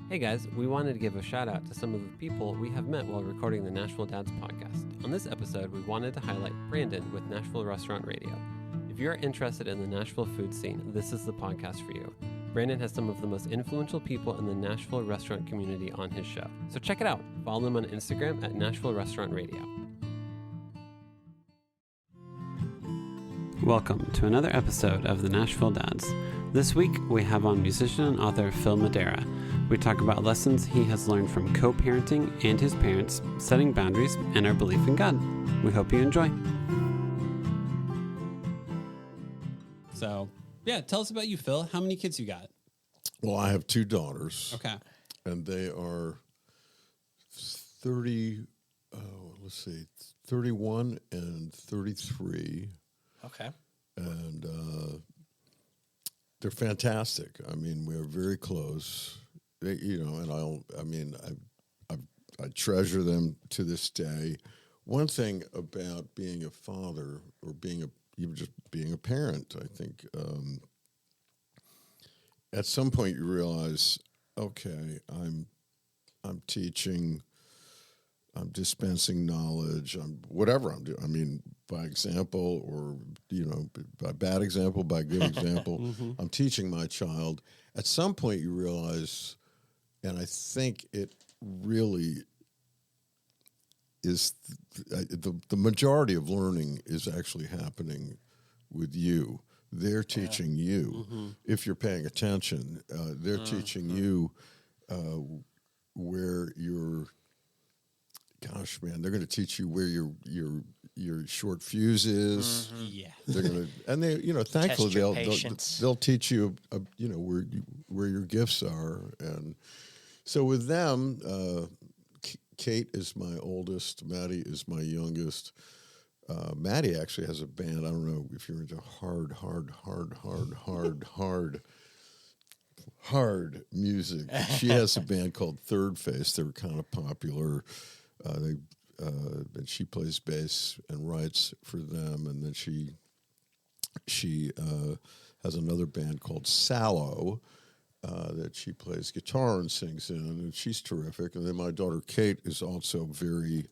Hey guys, we wanted to give a shout out to some of the people we have met while recording the Nashville Dads podcast. On this episode, we wanted to highlight Brandon with Nashville Restaurant Radio. If you're interested in the Nashville food scene, this is the podcast for you. Brandon has some of the most influential people in the Nashville restaurant community on his show. So check it out. Follow him on Instagram at Nashville Restaurant Radio. Welcome to another episode of the Nashville Dads. This week, we have on musician and author Phil Madeira. We talk about lessons he has learned from co-parenting and his parents, setting boundaries, and our belief in God. We hope you enjoy. So, yeah, tell us about you, Phil. How many kids you got? Well, I have two daughters. Okay. And they are 31 and 33. Okay. And they're fantastic. I mean, we're very close. I treasure them to this day. One thing about being a father or even just being a parent, I think, at some point you realize, okay, I'm teaching, I'm dispensing knowledge, whatever I'm doing. I mean, by example or, by bad example, by good example, I'm teaching my child. At some point you realize, and I think it really is, the majority of learning is actually happening with you. They're teaching you. If you're paying attention, they're teaching you where you're. Gosh, man, they're going to teach you where your short fuse is. Yeah, they're going to, and they, thankfully they'll teach you, where your gifts are, and so with them, Kate is my oldest, Maddie is my youngest. Maddie actually has a band. I don't know if you're into hard music. She has a band called Third Face. They were kind of popular. And she plays bass and writes for them, and then she has another band called Sallow that she plays guitar and sings in, and she's terrific. And then my daughter Kate is also very,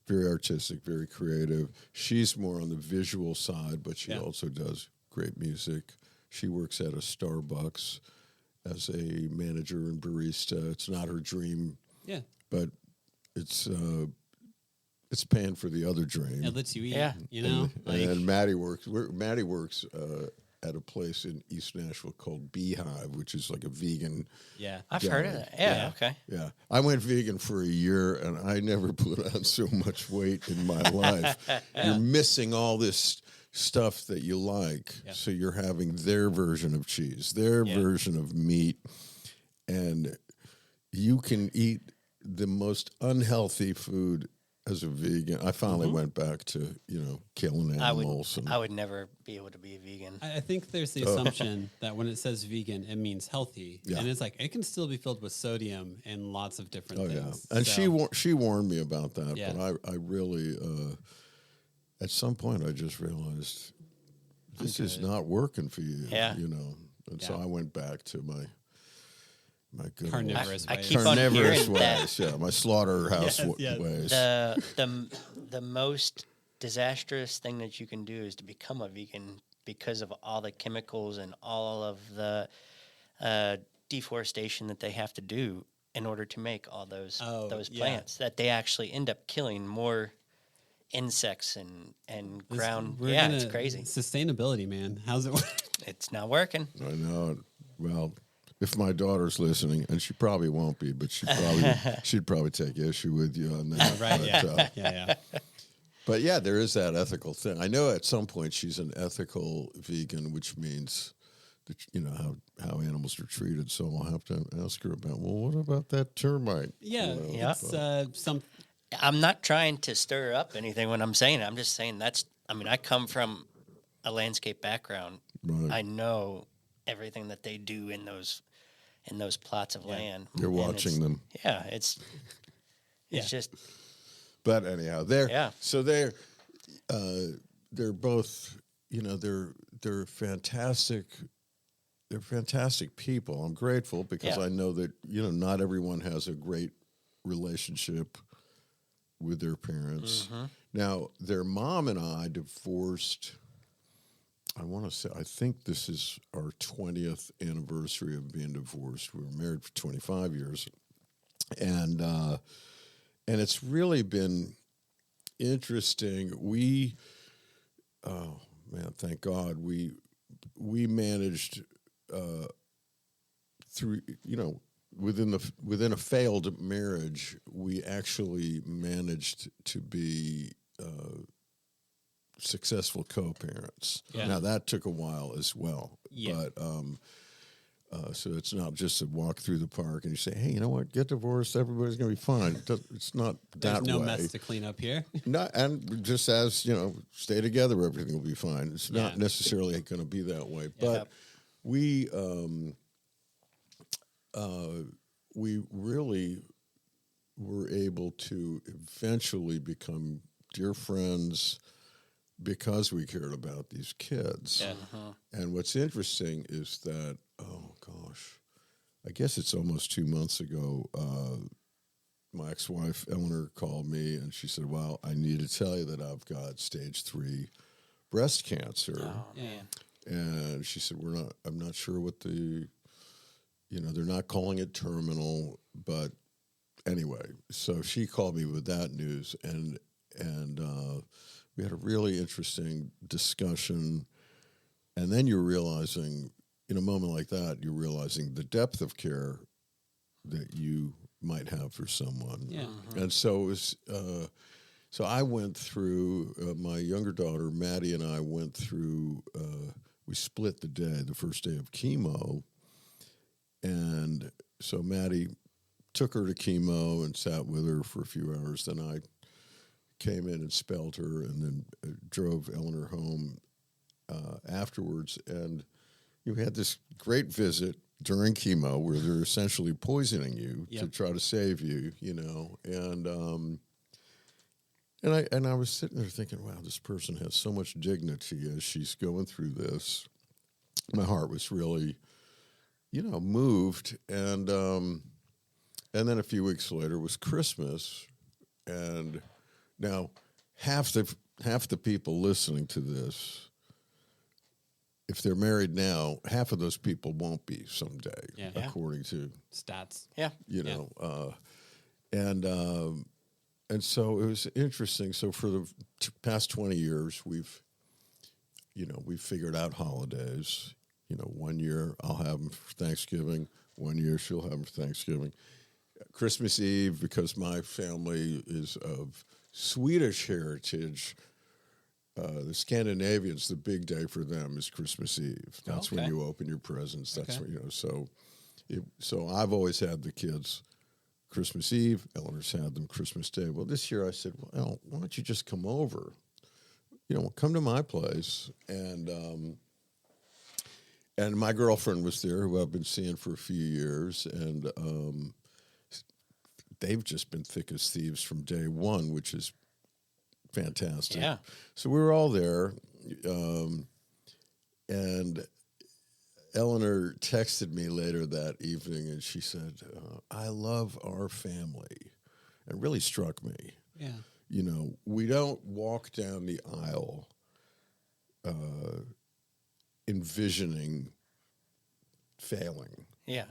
very artistic, very creative. She's more on the visual side, but she also does great music. She works at a Starbucks as a manager and barista. It's not her dream, but it's paying for the other dream. it lets you eat. And Maddie works. Maddie works at a place in East Nashville called Beehive, which is like a vegan. Yeah, I've heard of that. Yeah. Okay. Yeah, I went vegan for a year, and I never put on so much weight in my life. You're missing all this stuff that you like, so you're having their version of cheese, their version of meat, and you can eat the most unhealthy food as a vegan. I finally went back to, killing animals. I would never be able to be a vegan. I think there's the assumption that when it says vegan, it means healthy, and it's like it can still be filled with sodium and lots of different things. And she warned me about that, but I really, at some point, I just realized this is not working for you. And so I went back to my good carnivorous I ways. keep on hearing ways. My slaughterhouse ways. The most disastrous thing that you can do is to become a vegan because of all the chemicals and all of the deforestation that they have to do in order to make all those plants, that they actually end up killing more insects and ground. It's crazy. Sustainability, man. How's it work? It's not working. I know. Well, if my daughter's listening, and she probably won't be, but she'd probably take issue with you on that. Right? But yeah, there is that ethical thing. I know at some point she's an ethical vegan, which means that, how animals are treated. So I'll have to ask her about. Well, what about that termite? I'm not trying to stir up anything when I'm saying it. I'm just saying I come from a landscape background. Right. I know everything that they do in those plots of land. You're watching them. Yeah, it's just. But anyhow, they're both, they're fantastic they're fantastic people. I'm grateful because I know that, not everyone has a great relationship with their parents. Mm-hmm. Now, their mom and I divorced, I think this is our 20th anniversary of being divorced. We were married for 25 years. And it's really been interesting. Thank God, we managed through, within a failed marriage, we actually managed to be successful co-parents. Yeah. Now that took a while as well, but so it's not just a walk through the park and you say, "Hey, you know what? Get divorced. Everybody's going to be fine." It's not that way. There's no mess to clean up here. And just as stay together, everything will be fine. It's not necessarily going to be that way, but we really were able to eventually become dear friends because we cared about these kids. Yeah. Uh-huh. And what's interesting is that, I guess it's almost 2 months ago, my ex-wife, Eleanor, called me and she said, "Well, I need to tell you that I've got stage 3 breast cancer." Oh, man. And she said, I'm not sure what they're not calling it terminal, but anyway, so she called me with that news and we had a really interesting discussion. And then you're realizing, in a moment like that, you're realizing the depth of care that you might have for someone. Yeah. Mm-hmm. And so it was, so I went through, my younger daughter, Maddie, and I went through, we split the first day of chemo. And so Maddie took her to chemo and sat with her for a few hours. Then I came in and spelled her and then drove Eleanor home afterwards. And you had this great visit during chemo where they're essentially poisoning you to try to save you, And I was sitting there thinking, wow, this person has so much dignity as she's going through this. My heart was really, moved. And then a few weeks later was Christmas. And now half the people listening to this, if they're married now, half of those people won't be someday, according to stats. Yeah. And so it was interesting. So for the past 20 years, we've figured out holidays. 1 year I'll have them for Thanksgiving. 1 year she'll have them for Thanksgiving. Christmas Eve, because my family is of Swedish heritage, the Scandinavians, the big day for them is Christmas Eve. That's when you open your presents. That's when, so I've always had the kids Christmas Eve. Eleanor's had them Christmas Day. Well, this year I said, well, why don't you just come over? Come to my place. And my girlfriend was there, who I've been seeing for a few years. And they've just been thick as thieves from day one, which is fantastic. Yeah. So we were all there. And Eleanor texted me later that evening, and she said, "I love our family." It really struck me. Yeah. We don't walk down the aisle envisioning failing. Yeah.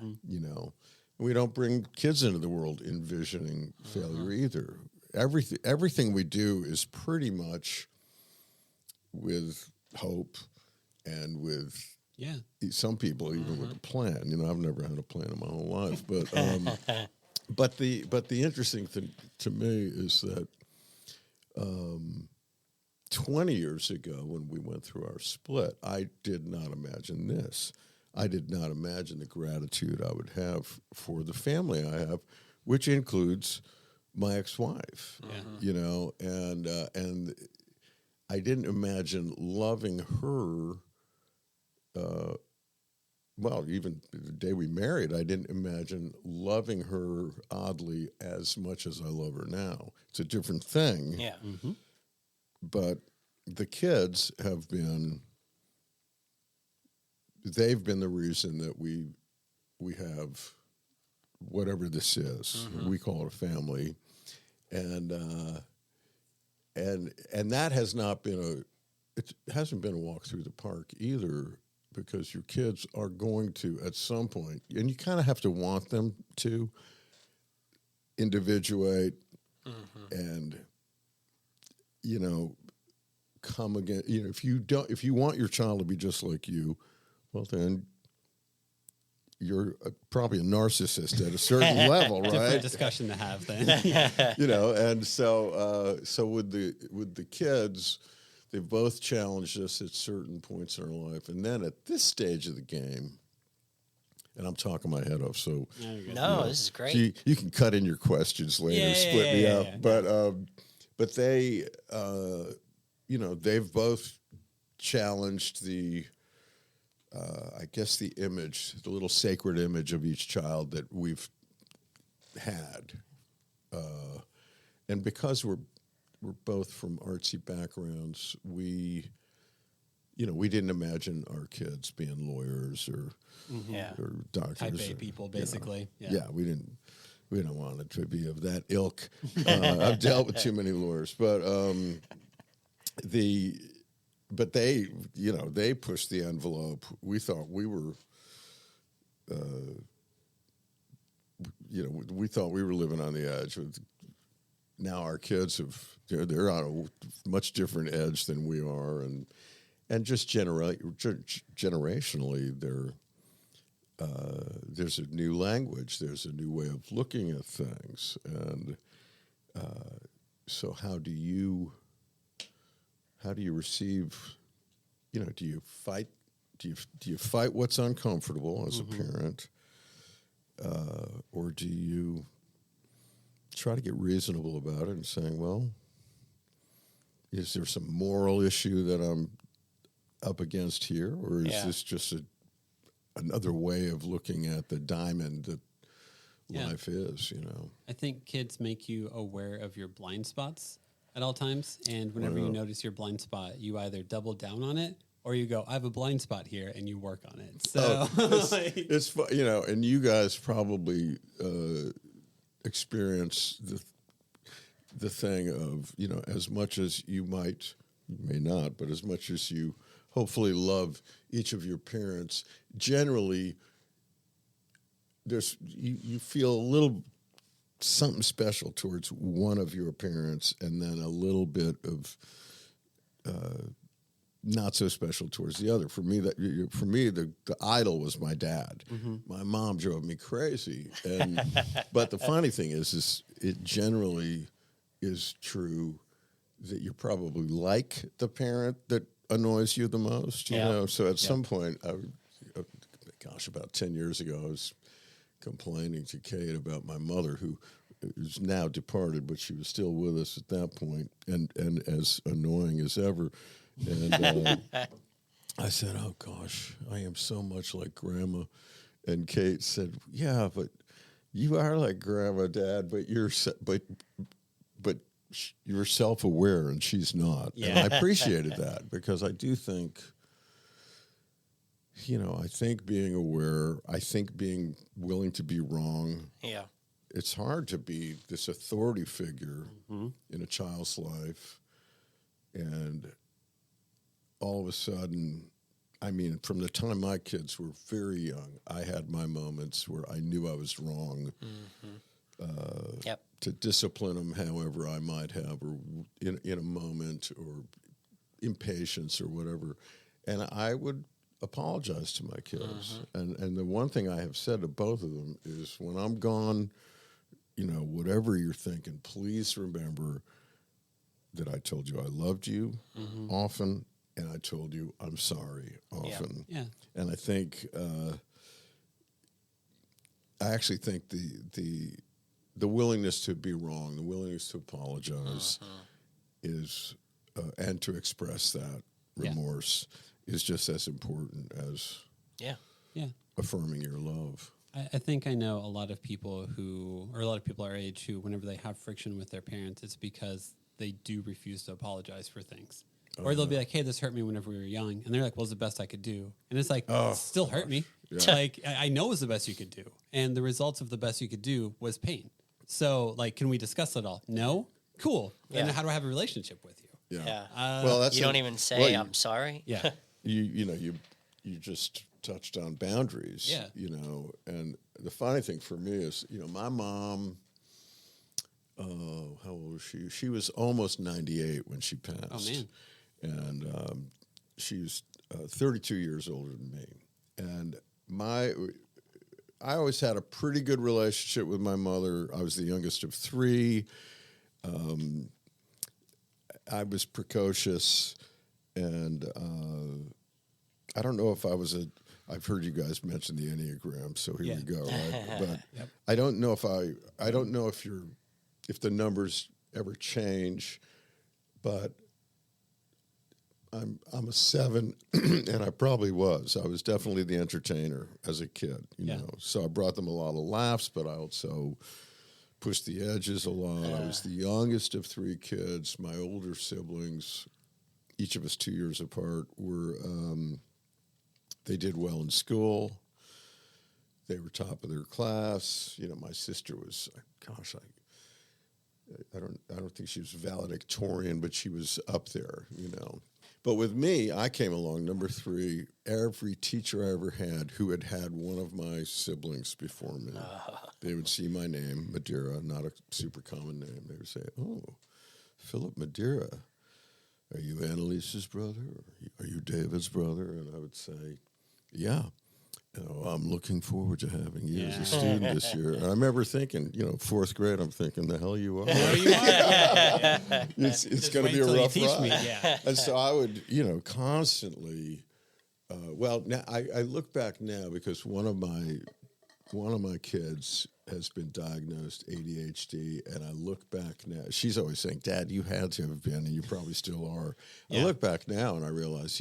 We don't bring kids into the world envisioning failure either. Everything we do is pretty much with hope and with some people even with a plan. I've never had a plan in my whole life, but the interesting thing to me is that 20 years ago when we went through our split, I did not imagine this. I did not imagine the gratitude I would have for the family I have, which includes my ex-wife. Yeah. And I didn't imagine loving her. Even the day we married, I didn't imagine loving her oddly as much as I love her now. It's a different thing. Yeah. Mm-hmm. But the kids have been they've been the reason that we have whatever this is. Mm-hmm. We call it a family, and that has not been it hasn't been a walk through the park either, because your kids are going to at some point, and you kind of have to want them to individuate and come again. If you want your child to be just like you, well then you're probably a narcissist at a certain level, right? Different discussion to have then. And so with the kids, they've both challenged us at certain points in our life, and then at this stage of the game, and I'm talking my head off, so this is great. So you can cut in your questions later, split me up, but they, they've both challenged the. I guess the little sacred image of each child that we've had, and because we're both from artsy backgrounds, we didn't imagine our kids being lawyers or doctors, type A people, basically. Yeah, we didn't want it to be of that ilk. I've dealt with too many lawyers, but But they pushed the envelope. We thought we were, we thought we were living on the edge. Now our kids they're on a much different edge than we are, and just generationally, there's a new language, there's a new way of looking at things, and so how do you receive, do you fight what's uncomfortable as a parent, or do you try to get reasonable about it and saying, well, is there some moral issue that I'm up against here, or is this just another way of looking at the diamond that life is, I think kids make you aware of your blind spots at all times, and whenever you notice your blind spot, you either double down on it or you go, I have a blind spot here, and you work on it. So it's fun, and you guys probably experience the thing of, as much as you may not, but as much as you hopefully love each of your parents, generally you feel a little something special towards one of your parents, and then a little bit of not so special towards the other. For me, the idol was my dad. Mm-hmm. My mom drove me crazy, but the funny thing is it generally is true that you probably like the parent that annoys you the most. You know, so at some point, about 10 years ago, I was complaining to Kate about my mother, who is now departed, but she was still with us at that point, and as annoying as ever. And I said, "Oh gosh, I am so much like Grandma." And Kate said, "Yeah, but you are like Grandma, Dad, but you're you're self-aware, and she's not." Yeah. And I appreciated that, because I do think, I think being aware, I think being willing to be wrong. Yeah. It's hard to be this authority figure in a child's life, and all of a sudden, from the time my kids were very young, I had my moments where I knew I was wrong. To discipline them however I might have, or in a moment, or impatience or whatever. And I would apologize to my kids. And the one thing I have said to both of them is, when I'm gone, whatever you're thinking, please remember that I told you I loved you often, and I told you I'm sorry often. Yeah. And I think, I actually think the willingness to be wrong, the willingness to apologize is, and to express that remorse is just as important as affirming your love. I think I know a lot of people our age who, whenever they have friction with their parents, it's because they do refuse to apologize for things. Or they'll be like, hey, this hurt me whenever we were young. And they're like, well, it's the best I could do. And it's like, it still hurt me. Yeah. Like, I know it was the best you could do. And the results of the best you could do was pain. So, like, can we discuss it all? No? Cool. Then how do I have a relationship with you? Yeah. Well, that's you don't even say, I'm sorry. Yeah. You just touched on boundaries. Yeah. And the funny thing for me is, my mom, how old was she? She was almost 98 when she passed. Oh, man. And she was 32 years older than me. And I always had a pretty good relationship with my mother. I was the youngest of three. I was precocious, and I don't know if I was I've heard you guys mention the Enneagram, so here we go. Right? But I don't know if the numbers ever change, but I'm a 7, and I probably was. I was definitely the entertainer as a kid, you know. So I brought them a lot of laughs, but I also pushed the edges a lot. I was the youngest of 3 kids. My older siblings, each of us 2 years apart, they did well in school. They were top of their class. My sister was, I don't think she was valedictorian, but she was up there, But with me, I came along, number 3. Every teacher I ever had who had one of my siblings before me, they would see my name, Madeira, not a super common name. They would say, oh, Philip Madeira. Are you Annalise's brother? Or are you David's brother? And I would say, yeah. I'm looking forward to having you as a student this year. And I remember thinking, 4th grade, I'm thinking, the hell you are. It's going to be a rough ride. And so I would, constantly, now I look back now because one of my kids has been diagnosed ADHD, and I look back now. She's always saying, Dad, you had to have been, and you probably still are. I look back now, and I realize,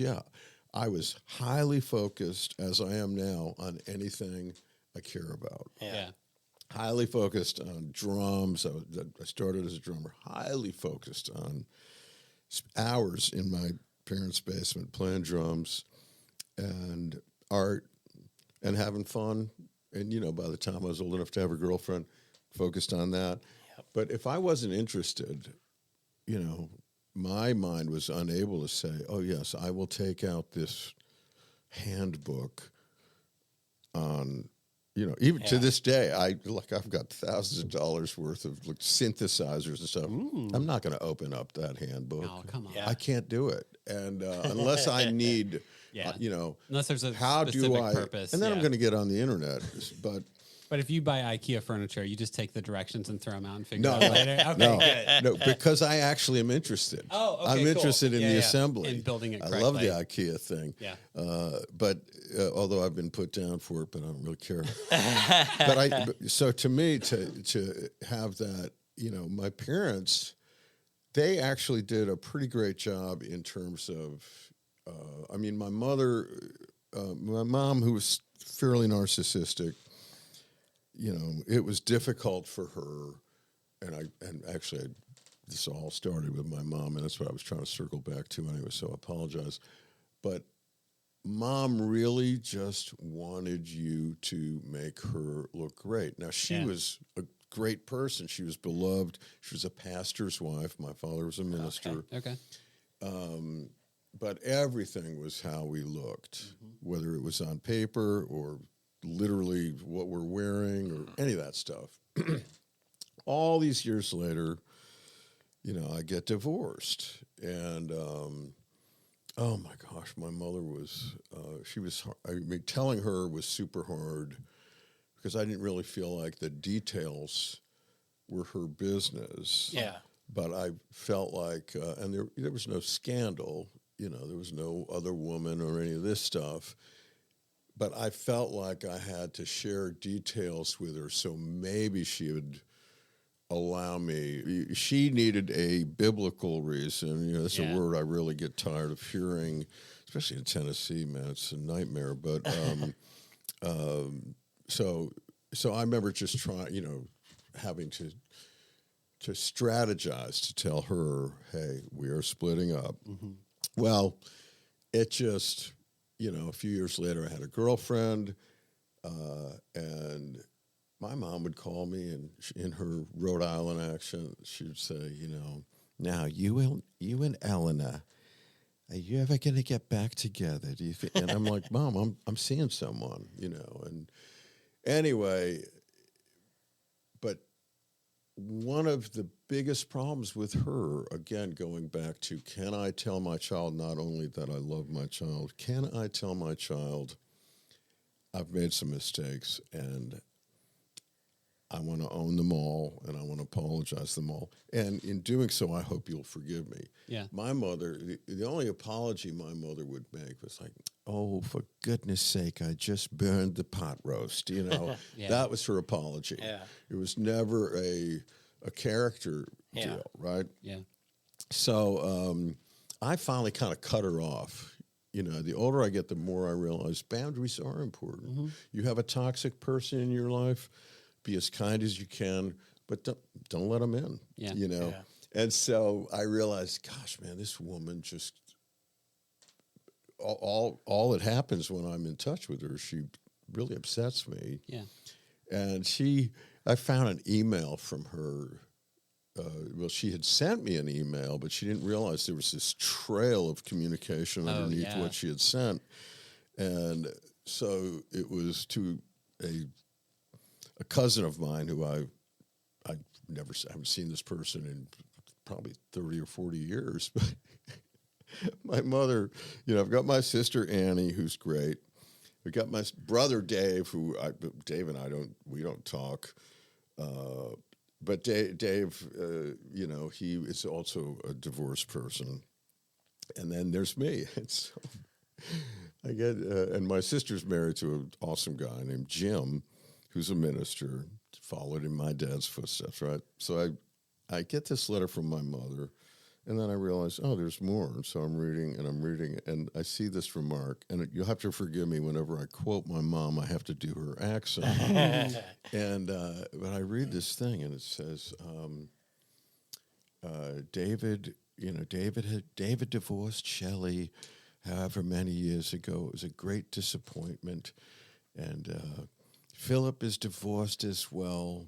I was highly focused, as I am now, on anything I care about. Yeah. Highly focused on drums. I started as a drummer. Highly focused on hours in my parents' basement playing drums and art and having fun. And, by the time I was old enough to have a girlfriend, focused on that. Yep. But if I wasn't interested, my mind was unable to say, oh, yes, I will take out this handbook on, even to this day, I've got thousands of dollars worth of synthesizers and stuff. Ooh. I'm not going to open up that handbook. Oh, come on. Yeah. I can't do it. And unless I need, unless there's a specific purpose. And then I'm going to get on the internet. But if you buy IKEA furniture, you just take the directions and throw them out and figure it out later? Okay, no, because I actually am interested. Oh, okay, I'm interested in the assembly. In building it correctly. I love the IKEA thing. Yeah. But although I've been put down for it, but I don't really care. So to me, to have that, my parents, they actually did a pretty great job in terms of, my mother, my mom, who was fairly narcissistic, it was difficult for her, and actually this all started with my mom, and that's what I was trying to circle back to anyway, so I apologize. But Mom really just wanted you to make her look great. Now, she was a great person. She was beloved. She was a pastor's wife. My father was a minister. Okay. But everything was how we looked, whether it was on paper or literally what we're wearing or any of that stuff. All these years later, I get divorced. And, oh my gosh, my mother was, telling her was super hard because I didn't really feel like the details were her business. Yeah. But I felt like, and there was no scandal, there was no other woman or any of this stuff. But I felt like I had to share details with her so maybe she would allow me. She needed a biblical reason. That's a word I really get tired of hearing, especially in Tennessee, man. It's a nightmare. But so I remember just trying, having to strategize to tell her, hey, we are splitting up. Well, it just, a few years later, I had a girlfriend, and my mom would call me, and in her Rhode Island accent, she would say, now you and Eleanor, are you ever going to get back together? Do you think? And I'm like, Mom, I'm seeing someone, And anyway, but one of the biggest problems with her, again, going back to, can I tell my child not only that I love my child, can I tell my child I've made some mistakes and I want to own them all and I want to apologize to them all. And in doing so, I hope you'll forgive me. Yeah. My mother, the only apology my mother would make was like, oh, for goodness sake, I just burned the pot roast. Yeah. That was her apology. Yeah. It was never a character deal, right? Yeah. So I finally kind of cut her off. The older I get, the more I realize boundaries are important. Mm-hmm. You have a toxic person in your life, be as kind as you can, but don't let them in. Yeah. Yeah. And so I realized, gosh, man, this woman just all that happens when I'm in touch with her, she really upsets me. Yeah. And I found an email from her. She had sent me an email, but she didn't realize there was this trail of communication underneath what she had sent. And so it was to a cousin of mine who I haven't seen this person in probably 30 or 40 years. But my mother, I've got my sister Annie, who's great. We got my brother Dave, Dave and I don't talk. But Dave, he is also a divorced person. And then there's me. And so I get, and my sister's married to an awesome guy named Jim, who's a minister, followed in my dad's footsteps, right? So I get this letter from my mother, and then I realize, oh, there's more. And so I'm reading, and I see this remark, and you'll have to forgive me whenever I quote my mom, I have to do her accent. And but I read this thing, and it says, David divorced Shelley however many years ago. It was a great disappointment, and Philip is divorced as well.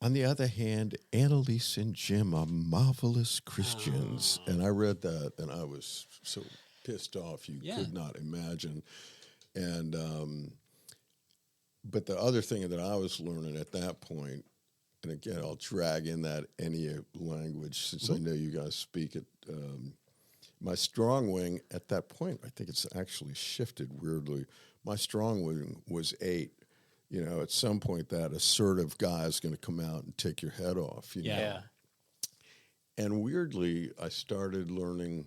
On the other hand, Annalise and Jim are marvelous Christians. And I read that, and I was so pissed off you could not imagine. And but the other thing that I was learning at that point, and again, I'll drag in that any language since I know you guys speak it. My strong wing at that point, I think it's actually shifted weirdly. My strong wing was 8. At some point that assertive guy is going to come out and take your head off. Yeah. And weirdly, I started learning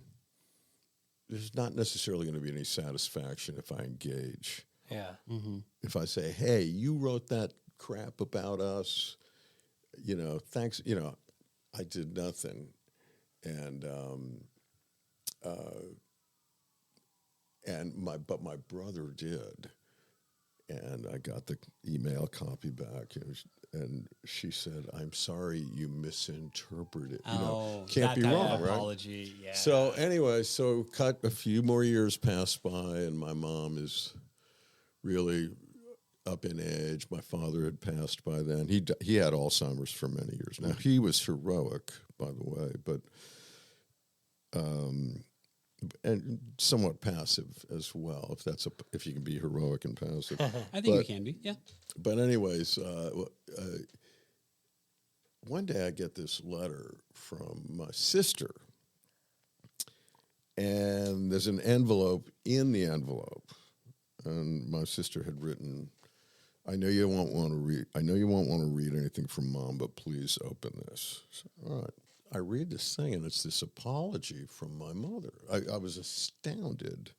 there's not necessarily going to be any satisfaction if I engage. Yeah. Mm-hmm. If I say, hey, you wrote that crap about us, thanks, I did nothing. And but my brother did. And I got the email copy back, and she said, "I'm sorry, you misinterpreted. Can't be wrong, right?" Apology, yeah. So anyway, cut a few more years passed by, and my mom is really up in age. My father had passed by then. He had Alzheimer's for many years. Now he was heroic, by the way, but and somewhat passive as well, if you can be heroic and passive. I think you can be, yeah. But anyways, one day I get this letter from my sister, and there's an envelope in the envelope, and my sister had written, I know you won't want to read anything from Mom, but please open this. So, all right. I read this thing, and it's this apology from my mother. I was astounded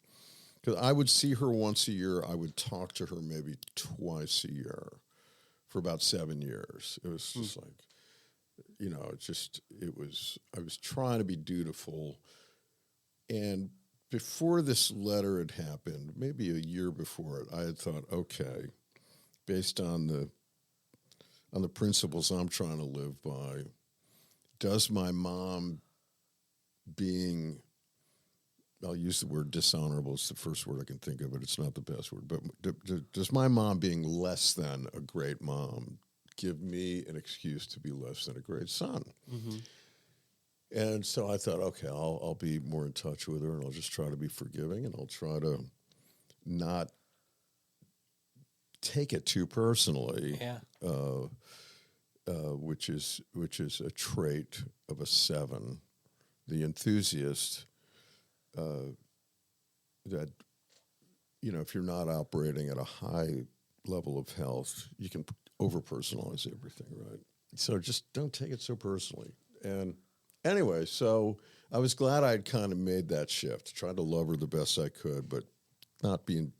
because I would see her once a year. I would talk to her maybe twice a year for about 7 years. It was just like, I was trying to be dutiful. And before this letter had happened, maybe a year before it, I had thought, okay, based on the principles I'm trying to live by, does my mom being I'll use the word dishonorable. It's the first word I can think of, but it's not the best word. But does my mom being less than a great mom give me an excuse to be less than a great son? Mm-hmm. And so I thought, okay, I'll be more in touch with her, and I'll just try to be forgiving, and I'll try to not take it too personally. Yeah. Which is a trait of a 7, the enthusiast. That, if you're not operating at a high level of health, you can over-personalize everything, right? So just don't take it so personally. And anyway, so I was glad I'd kind of made that shift, tried to love her the best I could, but not be in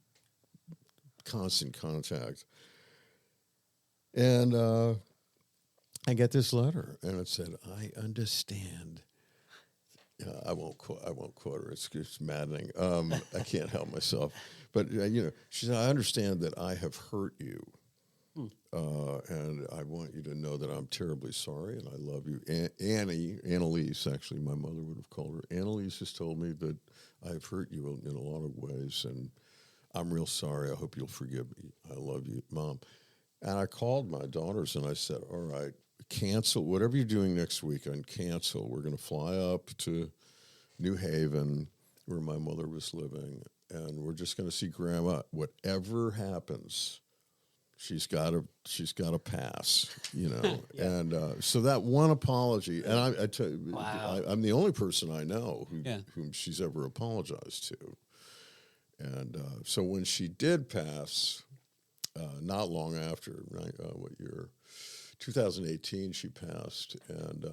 constant contact. And I get this letter, and it said, "I understand." I won't quote her. It's maddening. I can't help myself. But she said, "I understand that I have hurt you, and I want you to know that I'm terribly sorry, and I love you." Annalise, actually, my mother would have called her. Annalise has told me that I've hurt you in a lot of ways, and I'm real sorry. I hope you'll forgive me. I love you, Mom. And I called my daughters, and I said, "All right, cancel whatever you're doing next weekend. Cancel. We're going to fly up to New Haven, where my mother was living, and we're just going to see Grandma. Whatever happens, she's got to pass, Yeah. And so that one apology, and I tell you, wow. I'm the only person I know whom she's ever apologized to. And so when she did pass, not long after, right, what year? 2018, she passed, and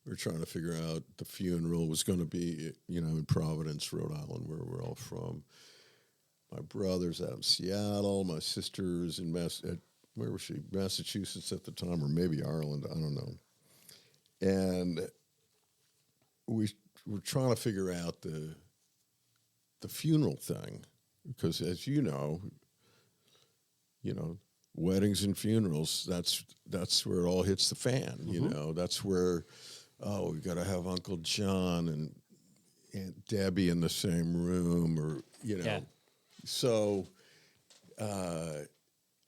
we were trying to figure out the funeral was going to be, in Providence, Rhode Island, where we're all from. My brother's out in Seattle. My sister's in where was she? Massachusetts at the time, or maybe Ireland. I don't know. And we were trying to figure out the funeral thing, because as you know, weddings and funerals, that's where it all hits the fan. Mm-hmm. That's where, we got to have Uncle John and Aunt Debbie in the same room, or Yeah. So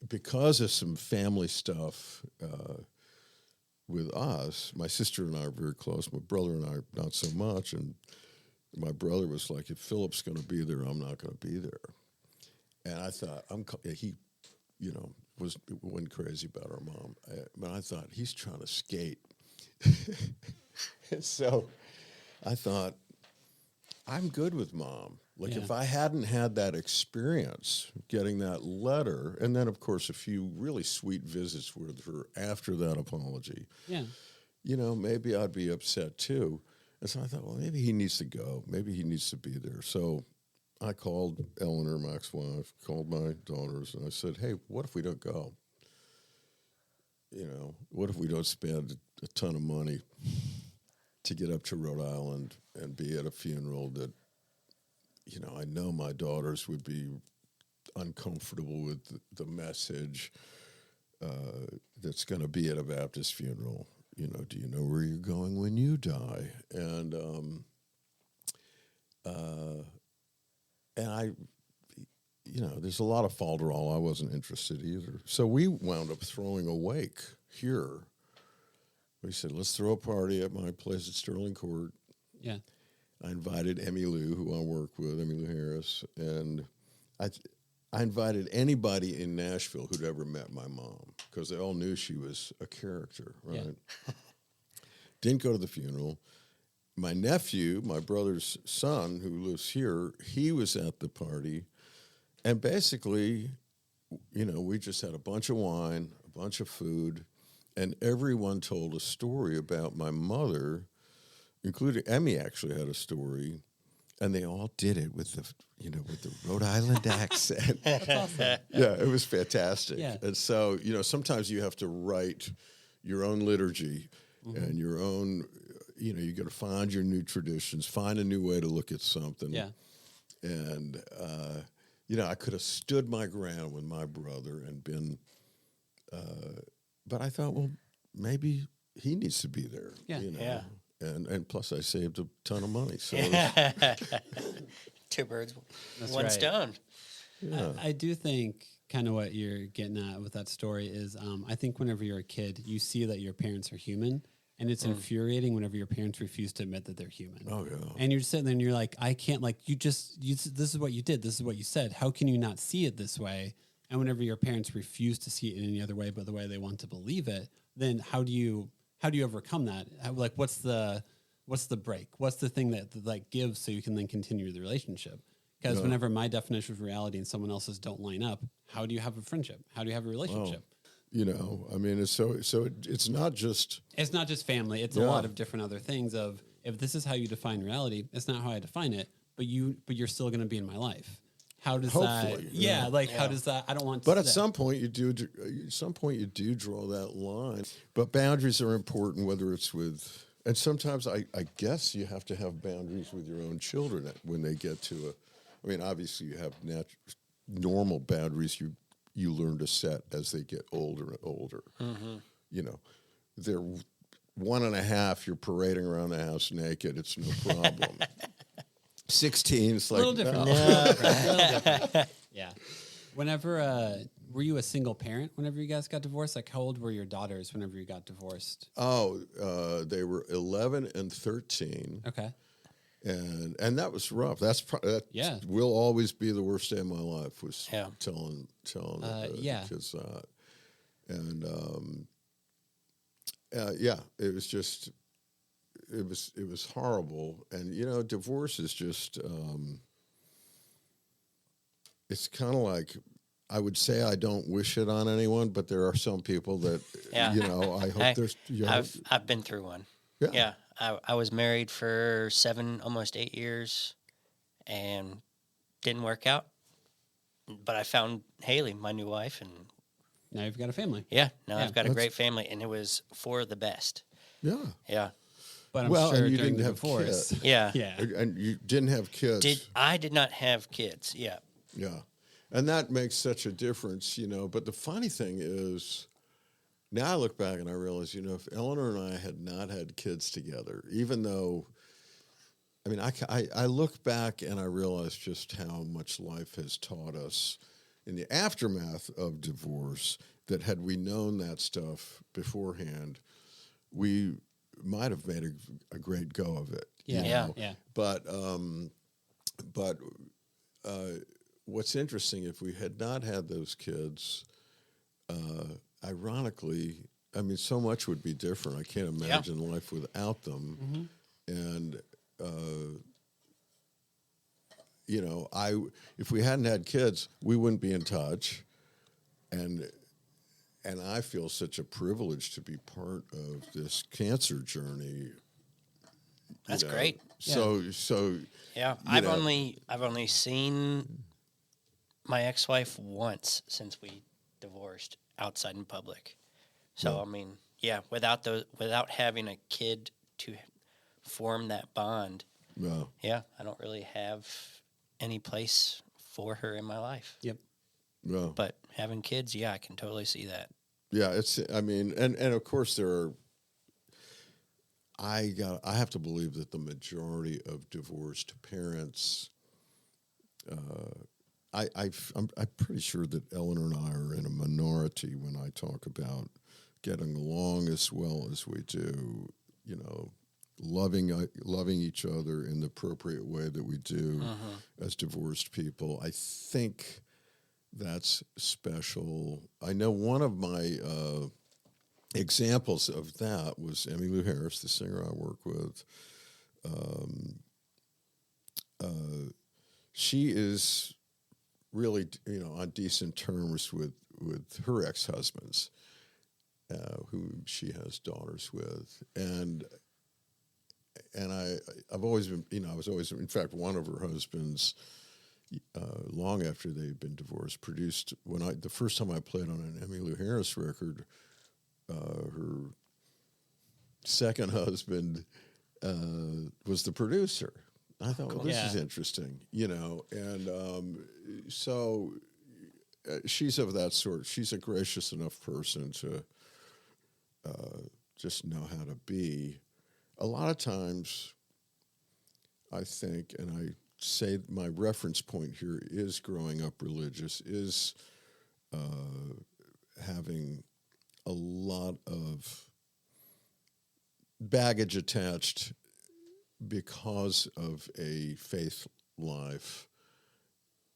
because of some family stuff with us, my sister and I are very close. My brother and I not so much, and my brother was like, "If Philip's going to be there, I'm not going to be there." And I thought, he went crazy about our mom. But I thought, he's trying to skate. And so I thought, I'm good with Mom. Like, if I hadn't had that experience, getting that letter, and then, of course, a few really sweet visits with her after that apology, maybe I'd be upset too. And so I thought, well, maybe he needs to go. Maybe he needs to be there. So I called Eleanor, my ex-wife, called my daughters, and I said, "Hey, what if we don't go? What if we don't spend a ton of money to get up to Rhode Island and be at a funeral that, I know my daughters would be uncomfortable with the message that's going to be at a Baptist funeral. Do you know where you're going when you die?" And I, there's a lot of falderall. I wasn't interested either. So we wound up throwing a wake here. We said, let's throw a party at my place at Sterling Court. Yeah. I invited Emmy Lou, who I work with, Emmy Lou Harris, and I invited anybody in Nashville who'd ever met my mom, because they all knew she was a character, right? Yeah. Didn't go to the funeral. My nephew, my brother's son, who lives here, he was at the party. And basically, we just had a bunch of wine, a bunch of food, and everyone told a story about my mother, including Emmy actually had a story, and they all did it with the Rhode Island accent. That's awesome. Yeah, it was fantastic. Yeah. And so, sometimes you have to write your own liturgy and your own, you got to find your new traditions, find a new way to look at something. Yeah. And, I could have stood my ground with my brother and been, but I thought, well, maybe he needs to be there. Yeah. Yeah. and plus I saved a ton of money. So two birds, That's one right. stone. yeah. I do think kind of what you're getting at with that story is I think whenever you're a kid, you see that your parents are human. And it's infuriating whenever your parents refuse to admit that they're human. Oh yeah. And you're sitting there and you're like, I can't, like, this is what you did. This is what you said. How can you not see it this way? And whenever your parents refuse to see it in any other way but the way they want to believe it, then how do you overcome that? Like, what's the break? What's the thing that like gives so you can then continue the relationship? Because whenever my definition of reality and someone else's don't line up, how do you have a friendship? How do you have a relationship? You know, I mean, it's it's not just family. It's a lot of different other things. Of if this is how you define reality, it's not how I define it. But you're still going to be in my life. How does Hopefully, that? yeah. How does that? I don't want. But at some point you do draw that line. But boundaries are important, whether it's with, and sometimes I guess you have to have boundaries with your own children when they get to I mean, obviously you have normal boundaries you learn to set as they get older and older. Mm-hmm. You know, they're 1.5, you're parading around the house naked. It's no problem. 16, it's like, a little different. no. Little different. Yeah. Whenever, were you a single parent whenever you guys got divorced? Like, how old were your daughters whenever you got divorced? Oh, they were 11 and 13. Okay. And that was rough. That will always be the worst day of my life, was telling the kids that. And it was just it was horrible. And you know, divorce is just it's kind of like, I would say I don't wish it on anyone, but there are some people that you know, I hope there's. You know, I've been through one. Yeah. I was married for 7, almost 8 years, and didn't work out. But I found Haley, my new wife, and now you've got a family. Yeah, now I've got a great family, and it was for the best. Yeah. Yeah. But I'm sure and you during didn't the have divorce. kids. Yeah. Yeah. And you didn't have kids. I did not have kids. Yeah. Yeah. And that makes such a difference, you know. But the funny thing is, now I look back and I realize, you know, if Eleanor and I had not had kids together, even though, I mean, I look back and I realize just how much life has taught us in the aftermath of divorce, that had we known that stuff beforehand, we might have made a great go of it. Yeah. You know? Yeah. But what's interesting, if we had not had those kids, ironically, I mean, so much would be different. I can't imagine life without them. Mm-hmm. And, you know, if we hadn't had kids, we wouldn't be in touch. And I feel such a privilege to be part of this cancer journey. That's great. So yeah, I've only seen my ex-wife once since we divorced outside in public. So I mean, without having a kid to form that bond, I don't really have any place for her in my life. Yep. Yeah. But having kids, I can totally see that. Yeah, I mean, and of course there are. I have to believe that the majority of divorced parents. I'm pretty sure that Eleanor and I are in a minority when I talk about getting along as well as we do. You know, loving each other in the appropriate way that we do as divorced people. I think that's special. I know one of my examples of that was Emmylou Harris, the singer I work with. She is really, you know, on decent terms with her ex-husbands, who she has daughters with, and I've always been, you know, I was always, in fact, one of her husbands, long after they'd been divorced, produced, the first time I played on an Emmylou Harris record, her second husband was the producer. I thought, well, this is interesting, you know, and so she's of that sort. She's a gracious enough person to just know how to be. a lot of times, I think, and I say my reference point here is growing up religious, is having a lot of baggage attached because of a faith life.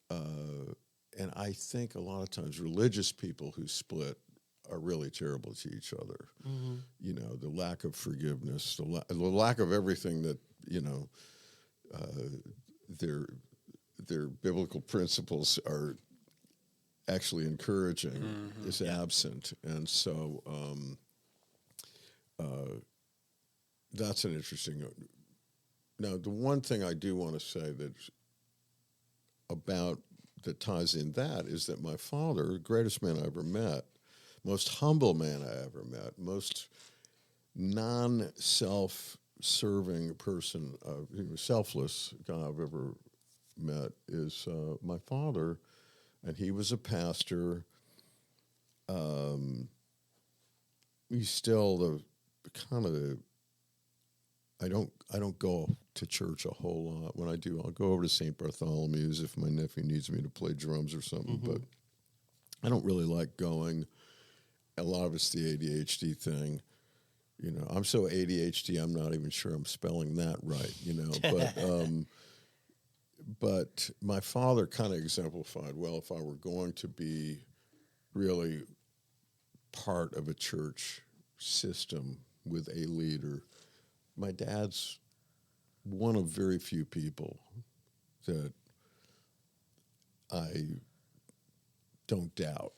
And I think a lot of times religious people who split are really terrible to each other. Mm-hmm. You know, the lack of forgiveness, the lack of everything that, you know, their biblical principles are actually encouraging is absent. And so that's an interesting. Now, the one thing I do want to say that ties in that is that my father, the greatest man I ever met, most humble man I ever met, most non-self-serving person, selfless guy I've ever met is my father, and he was a pastor. He's still the kind of the. I don't go to church a whole lot. When I do, I'll go over to St. Bartholomew's if my nephew needs me to play drums or something. Mm-hmm. But I don't really like going. A lot of it's the ADHD thing. You know, I'm so ADHD, I'm not even sure I'm spelling that right, you know. But my father kind of exemplified, well, if I were going to be really part of a church system with a leader, my dad's one of very few people that I don't doubt.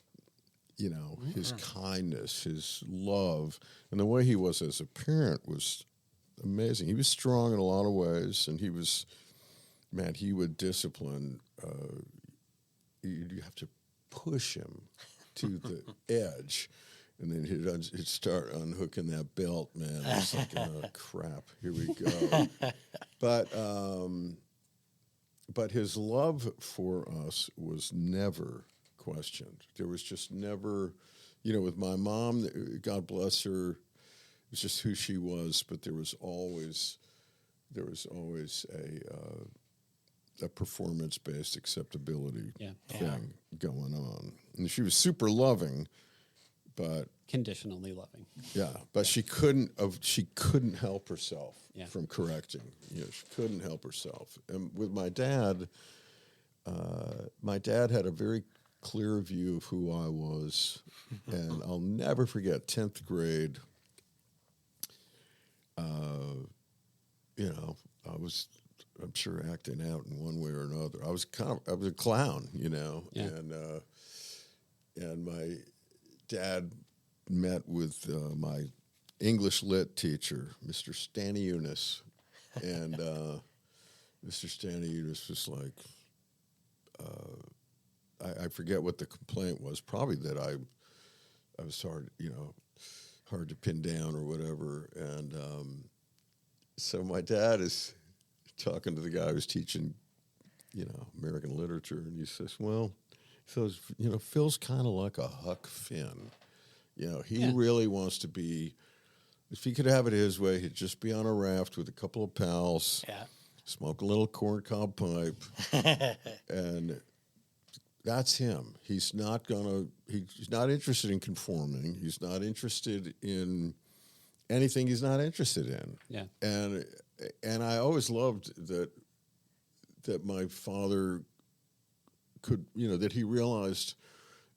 You know, his kindness, his love, and the way he was as a parent was amazing. He was strong in a lot of ways, and he would discipline. You have to push him to the edge, and then he'd start unhooking that belt, man. It's like, oh, crap, here we go. But his love for us was never questioned. There was just never, you know, with my mom, God bless her, it was just who she was, but there was always a performance-based acceptability thing going on. And she was super loving, but conditionally loving. Yeah, but she couldn't help herself from correcting. You know, she couldn't help herself. And with my dad had a very clear view of who I was, and I'll never forget 10th grade. You know, I'm sure acting out in one way or another. I was a clown, you know, and my dad met with my English lit teacher, Mr. Staniunas, and Mr. Staniunas was like, I forget what the complaint was. Probably that I was hard to pin down or whatever. And so my dad is talking to the guy who's teaching, you know, American literature, and he says, you know, Phil's kind of like a Huck Finn. You know, he really wants to be. If he could have it his way, he'd just be on a raft with a couple of pals, smoke a little corncob pipe, and that's him. He's not interested in conforming. He's not interested in anything he's not interested in. Yeah. And I always loved that my father could, you know, that he realized,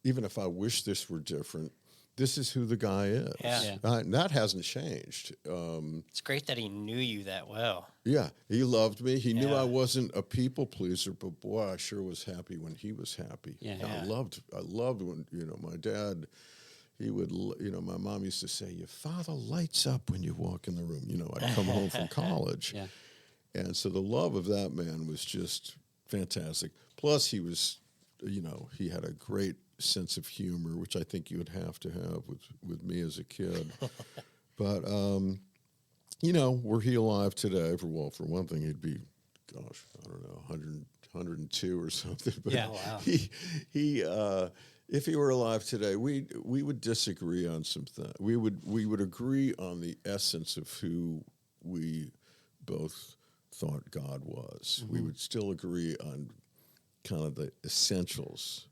even if I wish this were different, this is who the guy is. Yeah. And that hasn't changed. It's great that he knew you that well. Yeah, he loved me. He knew I wasn't a people pleaser, but boy, I sure was happy when he was happy. Yeah. I loved when, you know, my dad, he would, you know, my mom used to say, your father lights up when you walk in the room. You know, I'd come home from college. Yeah. And so the love of that man was just fantastic. Plus he was, you know, he had a great sense of humor, which I think you would have to have with me as a kid. But, you know, were he alive today, for one thing, he'd be, gosh, I don't know, 102 or something. But he if he were alive today, we would disagree on some things. We would agree on the essence of who we both thought God was. We would still agree on kind of the essentials.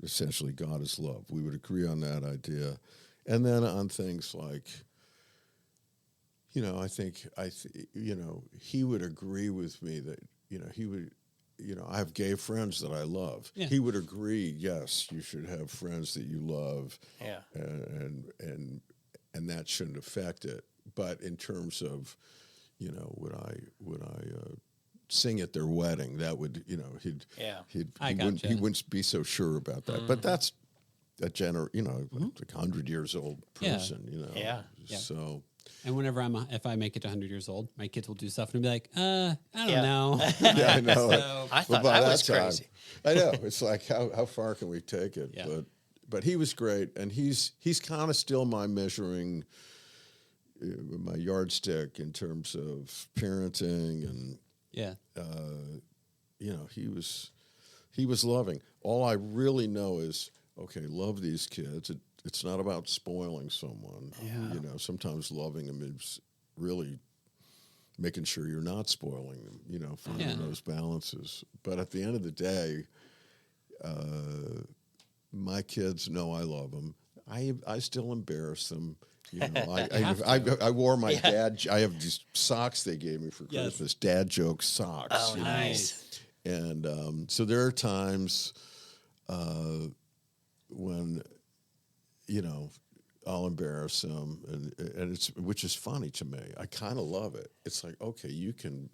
Essentially, God is love. We would agree on that idea. And then on things like, I think, he would agree with me that, he would, I have gay friends that I love. Yeah. He would agree, yes, you should have friends that you love. Yeah. And that shouldn't affect it. But in terms of, would I sing at their wedding? That would, he wouldn't be so sure about that. But that's a like 100 years old person, Yeah. So. And whenever if I make it to 100 years old, my kids will do stuff and be like, I don't know. Yeah, I know. So, I thought I was crazy. I know. It's like, how far can we take it? Yeah. But he was great, and he's kind of still my measuring, my yardstick in terms of parenting, and he was loving. All I really know is, okay, love these kids. It's not about spoiling someone. Yeah. Sometimes loving them is really making sure you're not spoiling them, finding those balances. But at the end of the day, my kids know I love them. I still embarrass them. I wore my dad. I have these socks they gave me for Christmas. Dad joke socks. Oh, nice. And so there are times when I'll embarrass them, and which is funny to me. I kind of love it. It's like, okay, you can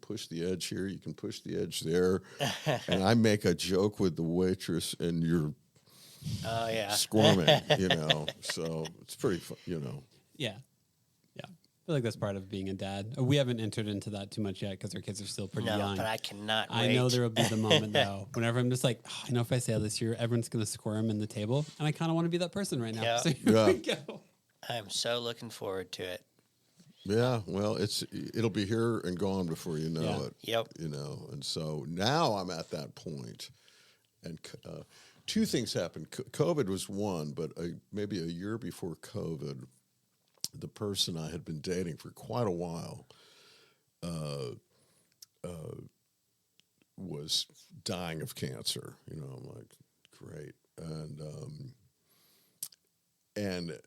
push the edge here, you can push the edge there, and I make a joke with the waitress, and you're squirming, So it's pretty fun, Yeah. I feel like that's part of being a dad. We haven't entered into that too much yet because our kids are still pretty young. But I cannot wait. I know there will be the moment, though, whenever I'm just like, I know if I say this year, everyone's going to squirm in the table, and I kind of want to be that person right now. Yeah. So here we go. I'm so looking forward to it. Yeah, well, it'll be here and gone before you know it. Yep. And so now I'm at that point, and two things happened. COVID was one, but maybe a year before COVID, the person I had been dating for quite a while was dying of cancer. I'm like, great, and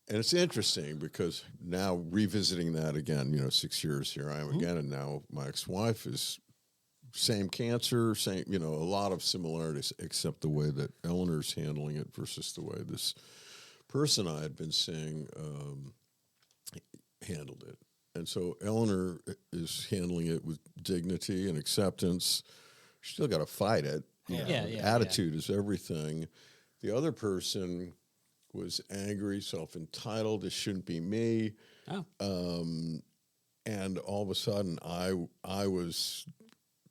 it's interesting because now revisiting that again, 6 years here I am again, and now my ex-wife is same cancer, same, a lot of similarities, except the way that Eleanor's handling it versus the way this person I had been seeing handled it. And so Eleanor is handling it with dignity and acceptance. She's still got to fight it. Attitude is everything. The other person was angry, self-entitled. This shouldn't be me. And all of a sudden, I was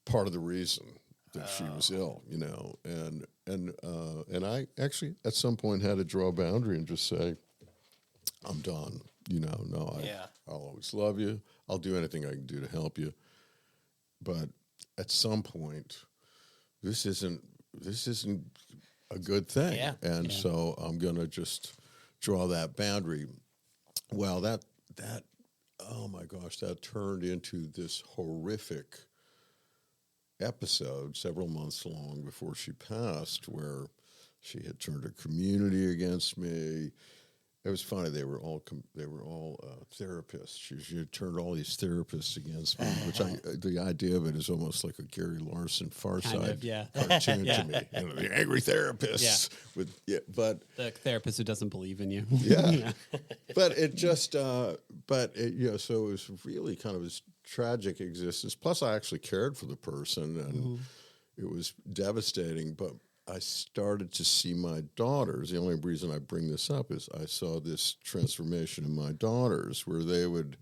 part of the reason that she was ill, and I actually at some point had to draw a boundary and just say, I'm done. I'll always love you. I'll do anything I can do to help you. But at some point, this isn't a good thing. Yeah. And so I'm going to just draw that boundary. Well, that oh my gosh, that turned into this horrific episode several months long before she passed, where she had turned her community against me. It was funny. They were all therapists. She had turned all these therapists against me, which the idea of it is almost like a Gary Larson Far Side cartoon to me. The angry therapists but the therapist who doesn't believe in you. But it just, so it was really kind of this tragic existence. Plus, I actually cared for the person, and it was devastating. But I started to see my daughters. The only reason I bring this up is I saw this transformation in my daughters, where they would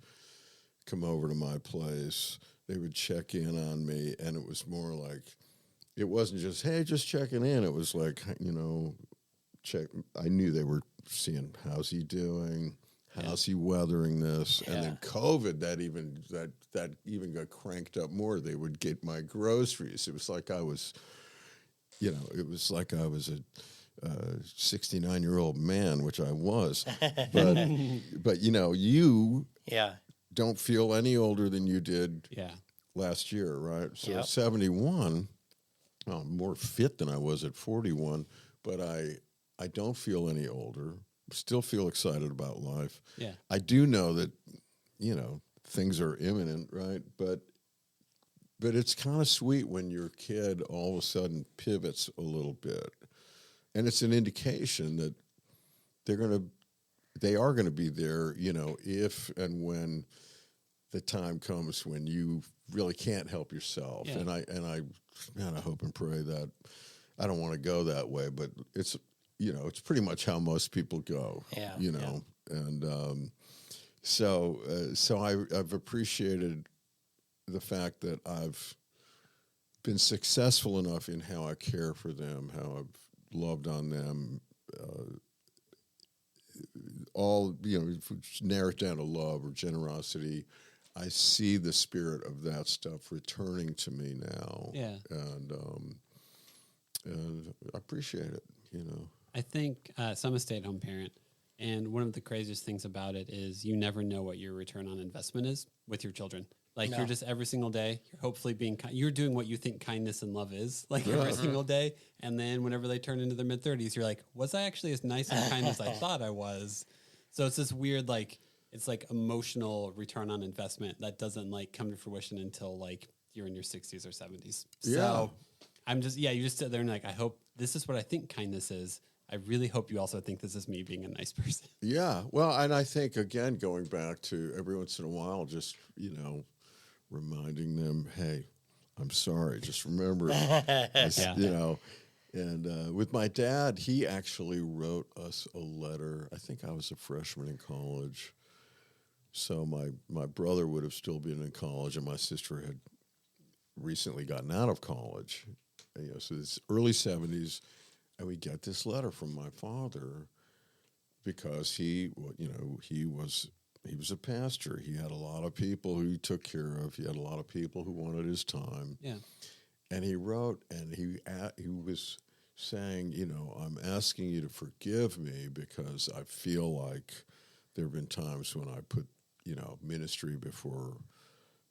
come over to my place, they would check in on me, and it was more like, it wasn't just, hey, just checking in. It was like, check. I knew they were seeing, how's he doing? How's he weathering this? And then COVID, that even got cranked up more. They would get my groceries. It was like I was, 69-year-old man, which I was. But you don't feel any older than you did last year, right? So 71, I'm more fit than I was at 41, but I don't feel any older. Still feel excited about life. Yeah. I do know that, things are imminent, right? But it's kind of sweet when your kid all of a sudden pivots a little bit. And it's an indication that they are going to be there, if and when the time comes when you really can't help yourself. Yeah. And I hope and pray that I don't want to go that way, but it's pretty much how most people go. Yeah. And so I've appreciated the fact that I've been successful enough in how I care for them, how I've loved on them, all, if we narrow it down to love or generosity, I see the spirit of that stuff returning to me now. Yeah. And I appreciate it, I think, so I'm a stay-at-home parent, and one of the craziest things about it is you never know what your return on investment is with your children. Like, you're just every single day, you're hopefully being you're doing what you think kindness and love is, like, every single day. And then whenever they turn into their mid-30s, you're like, was I actually as nice and kind as I thought I was? So it's this weird, it's like emotional return on investment that doesn't, come to fruition until, you're in your 60s or 70s. Yeah. So I'm just, you just sit there and I hope this is what I think kindness is. I really hope you also think this is me being a nice person. Yeah. Well, and I think, again, going back to every once in a while, just, reminding them, hey, I'm sorry. Just remember, And with my dad, he actually wrote us a letter. I think I was a freshman in college. So my brother would have still been in college, and my sister had recently gotten out of college. So it's early 70s, and we get this letter from my father because he was a pastor. He had a lot of people who he took care of. He had a lot of people who wanted his time. Yeah. And he wrote, and he was saying, I'm asking you to forgive me because I feel like there have been times when I put, ministry before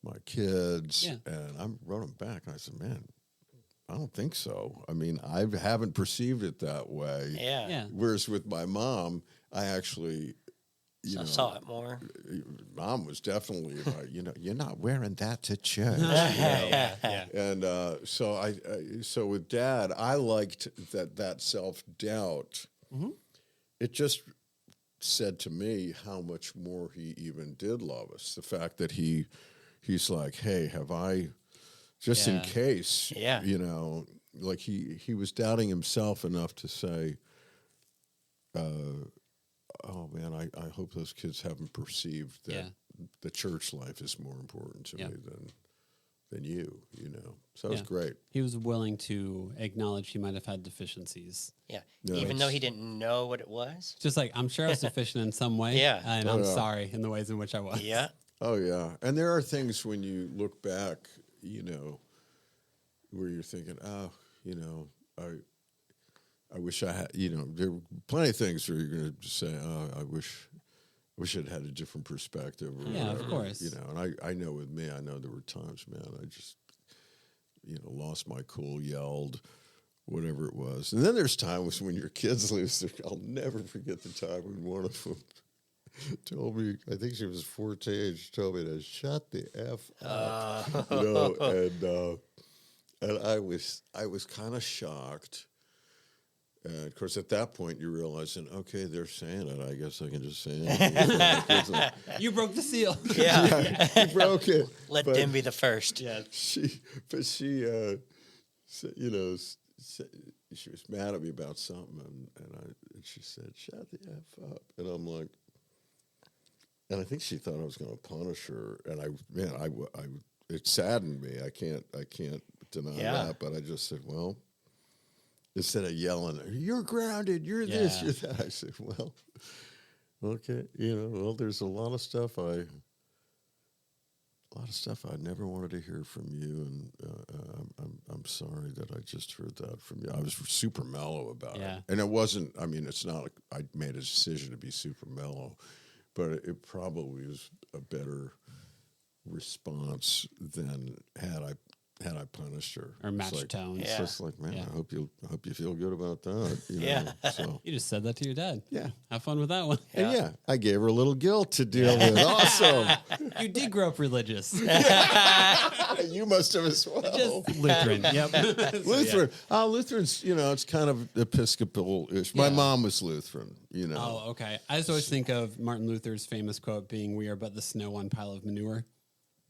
my kids. Yeah. And I wrote him back, and I said, man, I don't think so. I mean, I haven't perceived it that way. Yeah. Whereas with my mom, I actually... saw it more. Mom was definitely like, you're not wearing that to church. Yeah. And so with Dad, I liked that self-doubt. Mm-hmm. It just said to me how much more he even did love us. The fact that he's like, hey, have I, just in case, like he was doubting himself enough to say, oh man, I hope those kids haven't perceived that the church life is more important to me than you. So it was great. He was willing to acknowledge he might have had deficiencies. Yeah, even though he didn't know what it was. Just I'm sure I was deficient in some way. Yeah, and I'm sorry in the ways in which I was. Yeah. Oh yeah, and there are things when you look back, where you're thinking, I wish I had, there are plenty of things where you're going to say, oh, I wish I'd had a different perspective. Or yeah, whatever, of course. And I know with me, I know there were times, man, I just, lost my cool, yelled, whatever it was. And then there's times when your kids lose their, I'll never forget the time when one of them told me, I think she was 14, she told me to shut the F up. And I was kind of shocked. And of course, at that point, you're realizing, okay, they're saying it. I guess I can just say it. You broke the seal. Yeah. You broke it. Let them be the first. Yeah. She was mad at me about something, and she said, "Shut the F up." And I'm like, and I think she thought I was going to punish her. And it saddened me. I can't deny that. But I just said, well. Instead of yelling, you're grounded, you're this, you're that. I said, well, okay, there's a lot of stuff I lot of stuff I never wanted to hear from you, and I'm sorry that I just heard that from you. I was super mellow about it, and it wasn't. I mean, it's not like I made a decision to be super mellow, but it probably was a better response than had I punished her or matched tones. It's just like, man, I hope you feel good about that. So You just said that to your dad. Yeah. Have fun with that one. and I gave her a little guilt to deal with. Awesome. You did grow up religious. You must have as well. Just Lutheran. Yep. Lutheran. Lutherans, it's kind of Episcopal-ish. My mom was Lutheran, Oh, okay. I just always think of Martin Luther's famous quote being, "We are but the snow on pile of manure."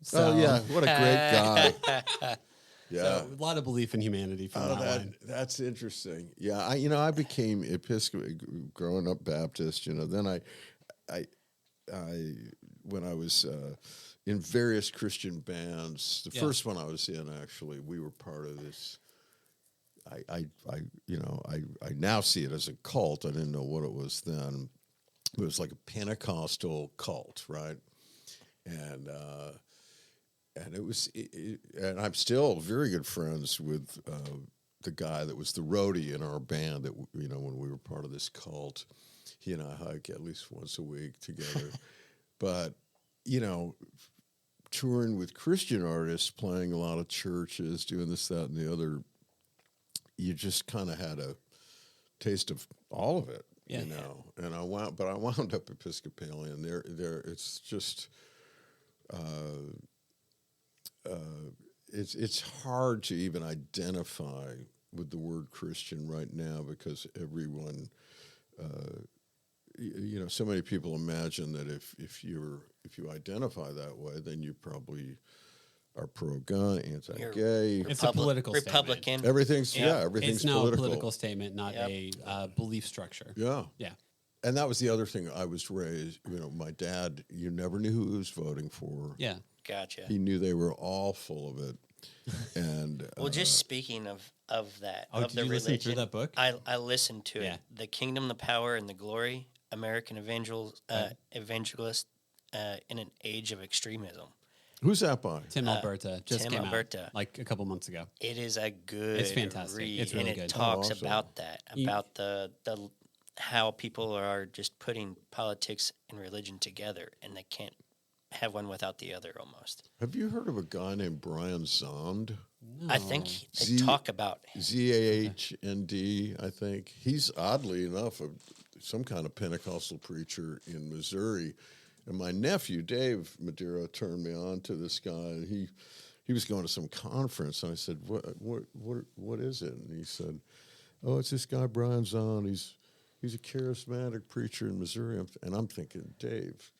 So, Oh, yeah. What a great guy. Yeah. So, a lot of belief in humanity from that one. That's interesting. Yeah. I became Episcopal growing up Baptist, then I when I was in various Christian bands, the first one I was in, actually, we were part of this. I now see it as a cult. I didn't know what it was then. It was like a Pentecostal cult, right? And it was, and I'm still very good friends with the guy that was the roadie in our band. That when we were part of this cult, he and I hike at least once a week together. But touring with Christian artists, playing a lot of churches, doing this, that, and the other, you just kind of had a taste of all of it, And I wound up Episcopalian. There, it's just. It's hard to even identify with the word Christian right now because everyone, so many people imagine that if you identify that way, then you probably are pro-gun, anti-gay. It's a political Republican. statement. Everything's It's now political. a political statement, not a belief structure. Yeah. Yeah. And that was the other thing. I was raised, my dad, you never knew who he was voting for. Yeah. Gotcha. He knew they were all full of it. And well, just speaking of that, of the you religion, listen through that book? I listened to Yeah. it. The Kingdom, the Power, and the Glory, American Evangelist in an Age of Extremism. who's that by? Tim Alberta just Tim came Alberta. out like a couple months ago. It is a good It's fantastic. read, It's really and it good. talks awesome. about that, about the how people are just putting politics and religion together, and they can't have one without the other almost. Have you heard of a guy named Brian Zond? I think they talk about Zahnd, I think. He's oddly enough some kind of Pentecostal preacher in Missouri. And my nephew, Dave Madeira, turned me on to this guy. And he was going to some conference. And I said, what is it? And he said, oh, it's this guy, Brian Zahnd. He's a charismatic preacher in Missouri. And I'm thinking, Dave,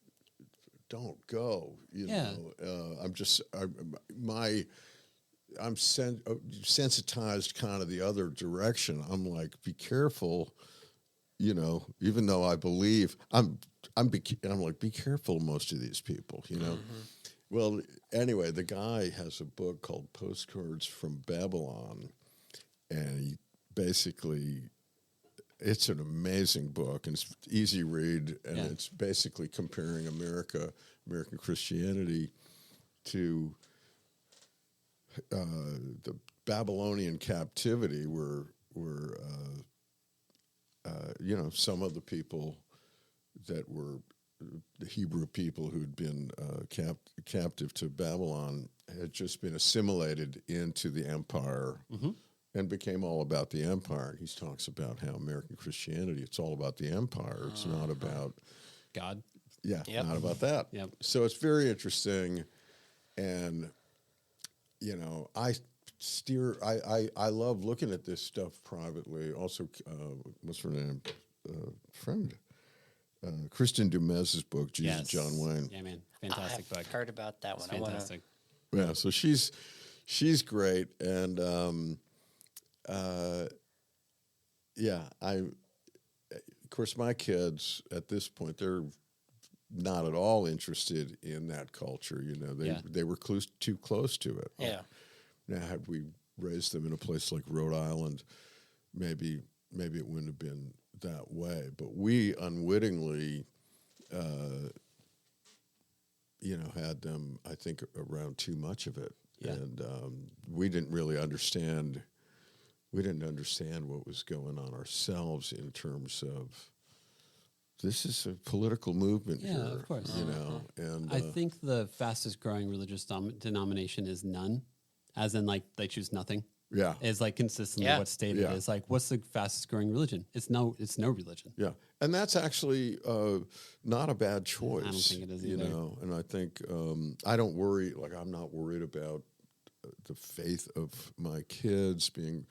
don't go. I'm sensitized kind of the other direction. I'm like, be careful, even though I believe I'm like, be careful, most of these people, Mm-hmm. Well, anyway, the guy has a book called Postcards from Babylon, and he basically, it's an amazing book, and it's easy read, and it's basically comparing American Christianity to the Babylonian captivity, where some of the people that were the Hebrew people who'd been captive to Babylon had just been assimilated into the empire. Mm-hmm. And became all about the empire. He talks about how American Christianity, it's all about the empire. It's not about God. Yeah, not about that. Yep. So it's very interesting. And, I love looking at this stuff privately. Also, what's her name? Friend. Kristen Dumez's book, Jesus, John Wayne. Yeah, man. Fantastic book. I've heard about that one. It's fantastic. Yeah, so she's great. And, of course, my kids at this point, they're not at all interested in that culture. They were too close to it. Yeah. Now, had we raised them in a place like Rhode Island, maybe it wouldn't have been that way. But we unwittingly had them, I think, around too much of it. Yeah. And we didn't really understand. We didn't understand what was going on ourselves in terms of this is a political movement here. Of course. And I think the fastest growing religious denomination is none, as in like they choose nothing. Yeah. Is like consistently what's stated. Yeah. Is like, what's the fastest growing religion? It's no religion. Yeah, and that's actually not a bad choice. I don't think it is either. And I think I don't worry. Like I'm not worried about the faith of my kids being,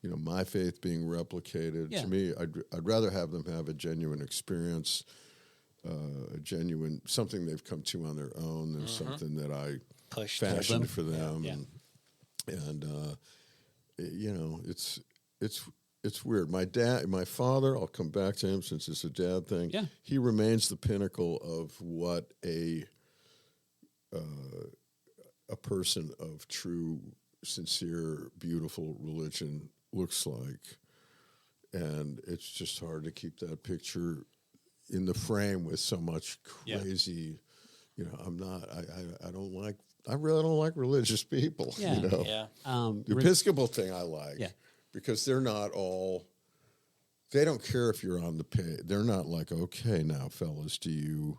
my faith being replicated. Yeah. To me, I'd rather have them have a genuine experience, a genuine something they've come to on their own than something that I fashioned for them. Yeah. And it's weird. My father, I'll come back to him since it's a dad thing. Yeah. He remains the pinnacle of what a person of true, sincere, beautiful religion looks like. And it's just hard to keep that picture in the frame with so much crazy, I really don't like religious people, Yeah. The Episcopal thing I like because they're not all, they don't care if you're on the page. They're not like, okay, now, fellas, do you,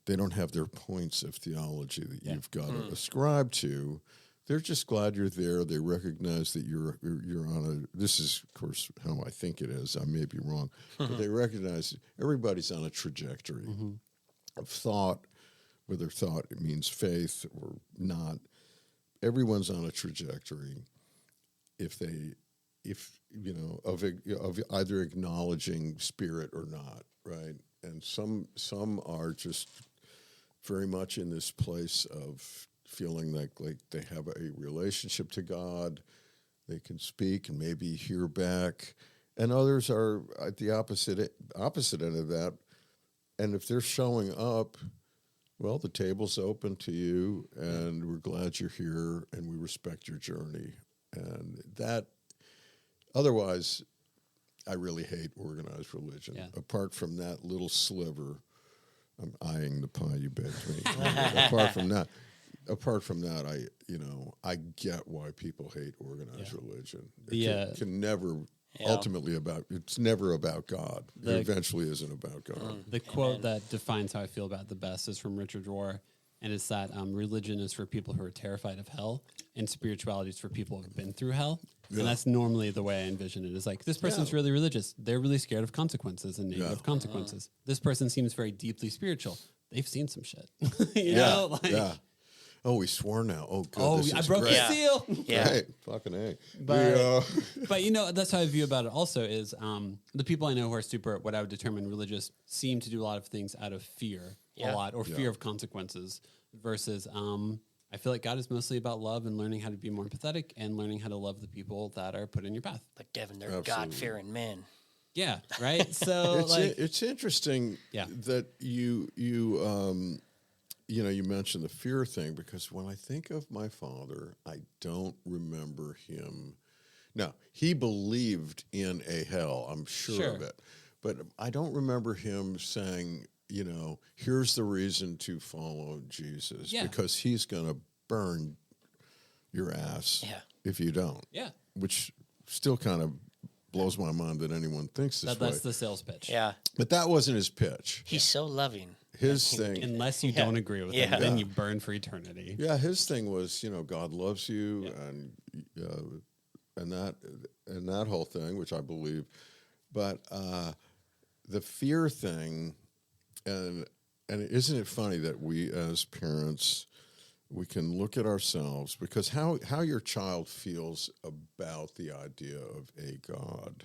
they don't have their points of theology that you've got to ascribe to. They're just glad you're there. They recognize that you're on this is, of course, how I think it is. I may be wrong. But they recognize everybody's on a trajectory of thought, whether thought it means faith or not. Everyone's on a trajectory of either acknowledging spirit or not, right? And some are just very much in this place of feeling like they have a relationship to God, they can speak and maybe hear back, and others are at the opposite end of that. And if they're showing up, well, the table's open to you, and we're glad you're here, and we respect your journey. And that, otherwise, I really hate organized religion. Yeah. Apart from that little sliver, I'm eyeing the pie you baked me. Apart from that, I get why people hate organized religion. It can never ultimately it's never about God. It eventually isn't about God. The quote that defines how I feel about it the best is from Richard Rohr, and it's that religion is for people who are terrified of hell, and spirituality is for people who have been through hell. Yeah. And that's normally the way I envision it. Is like, this person's really religious. They're really scared of consequences and negative consequences. This person seems very deeply spiritual. They've seen some shit. you know? Oh, we swore now. Oh, good. Oh, I broke the seal. Yeah. Right. Fucking A. But, but that's how I view about it also is the people I know who are super, what I would determine religious, seem to do a lot of things out of fear a lot, or fear of consequences, versus I feel like God is mostly about love and learning how to be more empathetic and learning how to love the people that are put in your path. But Devin, they're God-fearing men. Yeah, right? So it's interesting that you mentioned the fear thing, because when I think of my father, I don't remember him. Now, he believed in a hell, I'm sure of it. But I don't remember him saying, here's the reason to follow Jesus, because he's going to burn your ass if you don't. Yeah. Which still kind of blows my mind that anyone thinks this way. That's the sales pitch. Yeah. But that wasn't his pitch. He's so loving. His thing, unless you don't agree with him, then you burn for eternity. Yeah, his thing was, God loves you, and that whole thing, which I believe. But the fear thing, and isn't it funny that we as parents, we can look at ourselves, because how your child feels about the idea of a God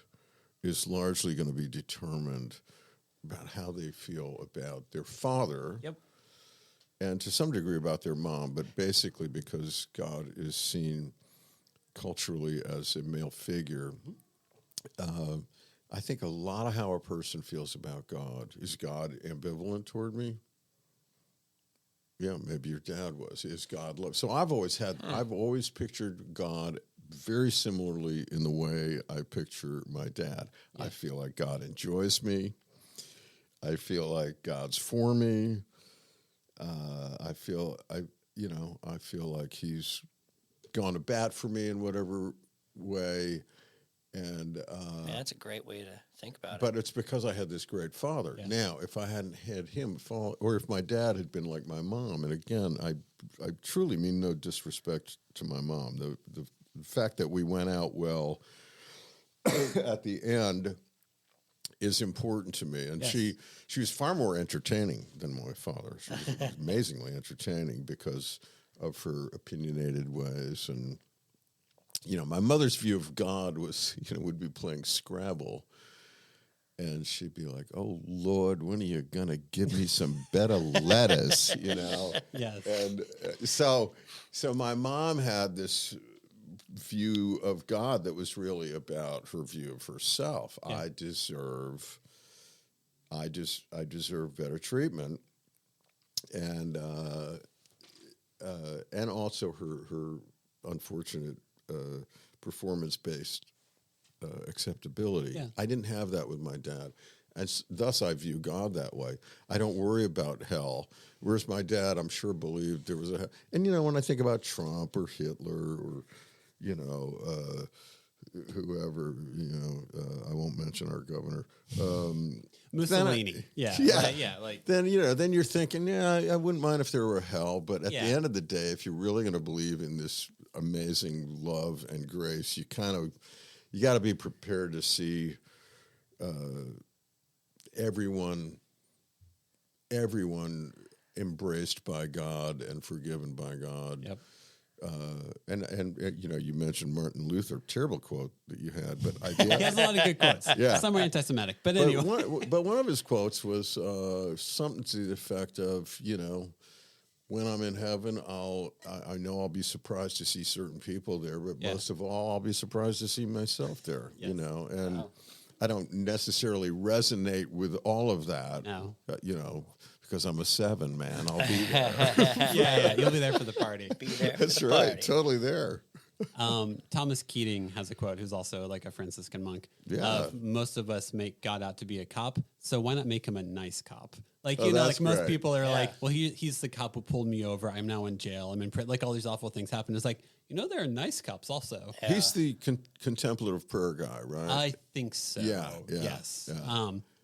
is largely going to be determined about how they feel about their father, and to some degree about their mom, but basically because God is seen culturally as a male figure. I think a lot of how a person feels about God, is God ambivalent toward me? Yeah, maybe your dad was. Is God love? So I've always pictured God very similarly in the way I picture my dad. I feel like God enjoys me. I feel like God's for me. I feel like he's gone to bat for me in whatever way. And that's a great way to think about it. But it's because I had this great father. Yeah. Now, if I hadn't had him or if my dad had been like my mom, and again, I truly mean no disrespect to my mom. The fact that we went out well at the end is important to me. And yes. she was far more entertaining than my father. She was amazingly entertaining because of her opinionated ways. And my mother's view of God was, would be playing Scrabble. And she'd be like, "Oh, Lord, when are you going to give me some better letters?" Yes. And so my mom had this view of God that was really about her view of herself. Yeah. I deserve better treatment. And also her unfortunate performance-based acceptability. Yeah. I didn't have that with my dad. And thus I view God that way. I don't worry about hell. Whereas my dad, I'm sure, believed there was a hell. And, when I think about Trump or Hitler or, whoever, I won't mention our governor. Mussolini. Then you're thinking, I wouldn't mind if there were a hell. But at the end of the day, if you're really going to believe in this amazing love and grace, you got to be prepared to see everyone embraced by God and forgiven by God. Yep. And you mentioned Martin Luther, terrible quote that you had, but he has a lot of good quotes. Yeah, some are anti-Semitic, but anyway. But one of his quotes was something to the effect of, when I'm in heaven, I know I'll be surprised to see certain people there, but most of all, I'll be surprised to see myself there. Yes. And wow. I don't necessarily resonate with all of that. No. Because I'm a 7, man. I'll be there. yeah, you'll be there for the party. Be there. That's right. Party. Totally there. Thomas Keating has a quote, who's also like a Franciscan monk. Yeah. Most of us make God out to be a cop, so why not make him a nice cop? Most people are like, well, he's the cop who pulled me over. I'm now in jail. I'm in prison. Like all these awful things happen. It's like, there are nice cops also. Yeah. He's the contemplative prayer guy, right? I think so. Yeah. Yes.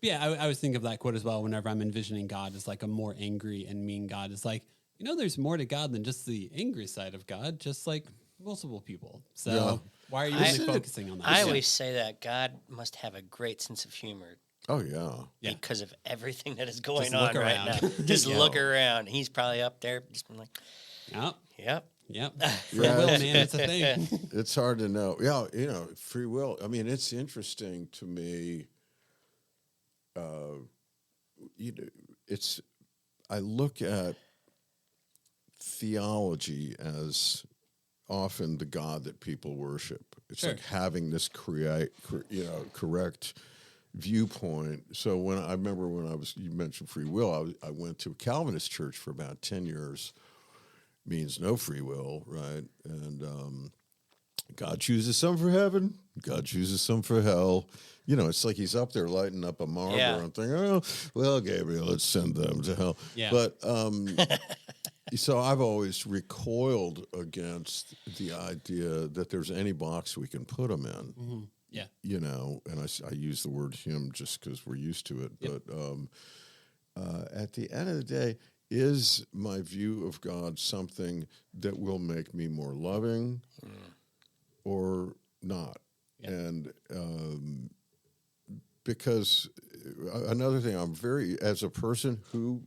Yeah. I always think of that quote as well whenever I'm envisioning God as like a more angry and mean God. It's like, there's more to God than just the angry side of God, just like multiple people. So why are you only focusing on that? I always say that God must have a great sense of humor. Oh, yeah. Because of everything that is going on right now. Just look around. He's probably up there just been like, Yep. Free will, man, it's a thing. It's hard to know. Yeah, free will. I mean, it's interesting to me. I look at theology as often the God that people worship. It's like having this correct viewpoint. So you mentioned free will, I went to a Calvinist church for about 10 years. Means no free will, right? And God chooses some for heaven, God chooses some for hell. It's like he's up there lighting up a marble and thinking, oh, well, Gabriel, let's send them to hell. Yeah. But so I've always recoiled against the idea that there's any box we can put them in. Mm-hmm. Yeah. And I use the word him just because we're used to it. Yep. But at the end of the day, is my view of God something that will make me more loving or not? Yep. And because another thing, as a person who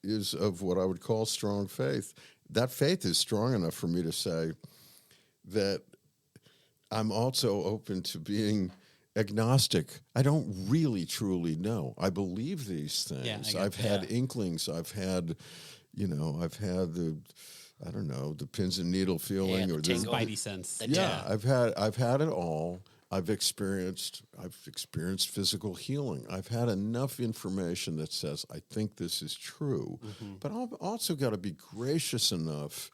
is of what I would call strong faith, that faith is strong enough for me to say that I'm also open to being agnostic. I don't really truly know. I believe these things. I've had inklings. I've had the pins and needle feeling or the spidey sense. I've had it all. I've experienced physical healing. I've had enough information that says I think this is true. Mm-hmm. But I've also got to be gracious enough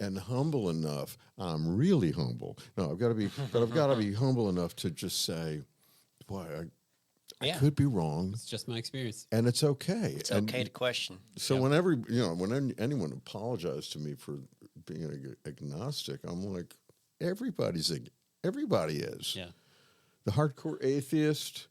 and humble enough. I'm really humble. No, I've got to be humble enough to just say, boy, I could be wrong. It's just my experience. And it's okay. It's okay to question. So whenever, when anyone apologizes to me for being agnostic, I'm like, everybody is. Yeah. The hardcore atheist,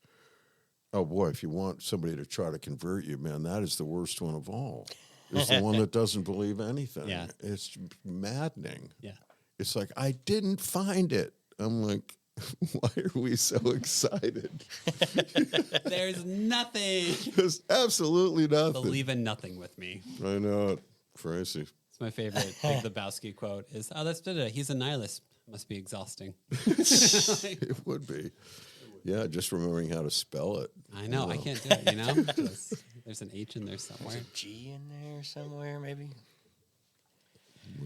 oh boy, if you want somebody to try to convert you, man, that is the worst one of all. It's the one that doesn't believe anything. Yeah. It's maddening. Yeah. It's like, I didn't find it. I'm like, why are we so excited? There's nothing. There's absolutely nothing. Believe in nothing with me. I know it. Crazy. It's my favorite Big Lebowski quote is, oh, that's Dada. He's a nihilist. Must be exhausting. It would be. Yeah, just remembering how to spell it. I know. I can't do it, There's an H in there somewhere. There's a G in there somewhere, maybe?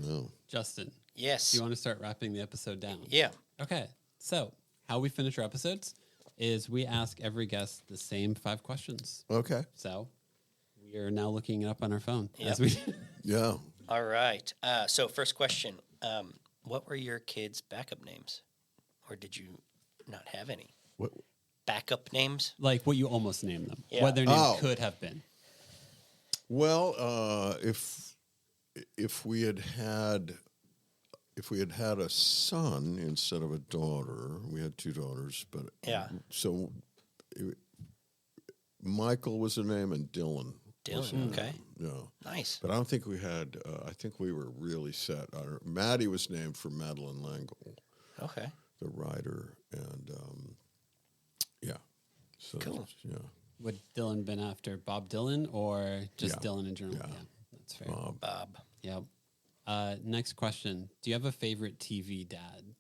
Well, Justin. Yes. Do you want to start wrapping the episode down? Yeah. Okay. So, how we finish our episodes is we ask every guest the same 5 questions. okay. So, we are now looking it up on our phone. Yep. As we Yeah. All right. So first question. What were your kids' backup names? Or did you not have any? What? Backup names? like what you almost named them. Yeah. What their name Oh. could have been. Well, if we had had a son instead of a daughter, we had 2 daughters, but Yeah. So Michael was the name and Dylan. was the Dylan, okay. name. Yeah. Nice. But I don't think we had. I think we were really set. Maddie was named for Madeline Langle, Okay. the writer, and yeah. So Cool. yeah, Would Dylan been after Bob Dylan or just Yeah. Dylan in general? Yeah. That's fair. Bob. Yep. Next question. Do you have a favorite TV dad?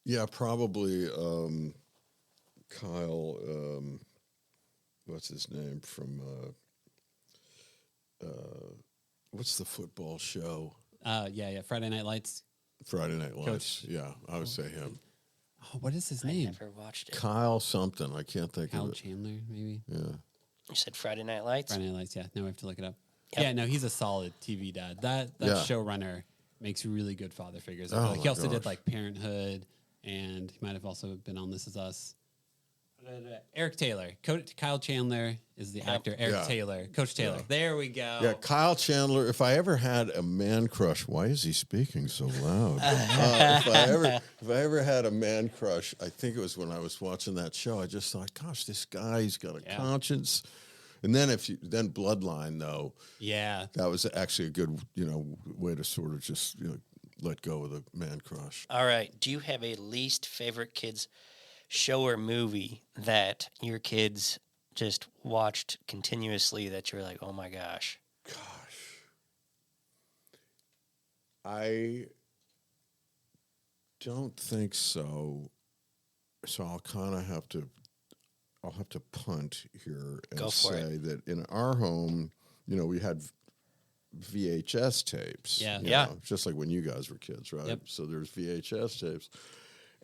yeah, probably Kyle. What's his name from? What's the football show? Yeah. Friday Night Lights. Friday Night Lights. Coach. Yeah, I would say him. Oh, what is his I name? never watched it. Kyle something. I can't think Kyle of it. Chandler, maybe? Yeah. You said Friday Night Lights? Friday Night Lights, yeah. Now we have to look it up. Yep. Yeah, no, he's a solid TV dad. That Yeah. showrunner makes really good father figures. I feel Oh like my he also did gosh. like Parenthood, and he might have also been on This Is Us. Eric Taylor. Kyle Chandler is the actor. Eric Yeah. Taylor. Coach Taylor. Yeah. There we go. Yeah, Kyle Chandler. If I ever had a man crush, why is he speaking so loud? If I ever had a man crush, I think it was when I was watching that show. I just thought, gosh, this guy's got a Yeah. conscience. And then then Bloodline though, Yeah. that was actually a good way to sort of just let go of the man crush. All right. Do you have a least favorite kids show or movie that your kids just watched continuously that you're like, oh my gosh? Gosh, I don't think so. So I'll have to punt here and Go for say that in our home, we had VHS tapes. Yeah. Yeah. Just like when you guys were kids, right? Yep. So there's VHS tapes.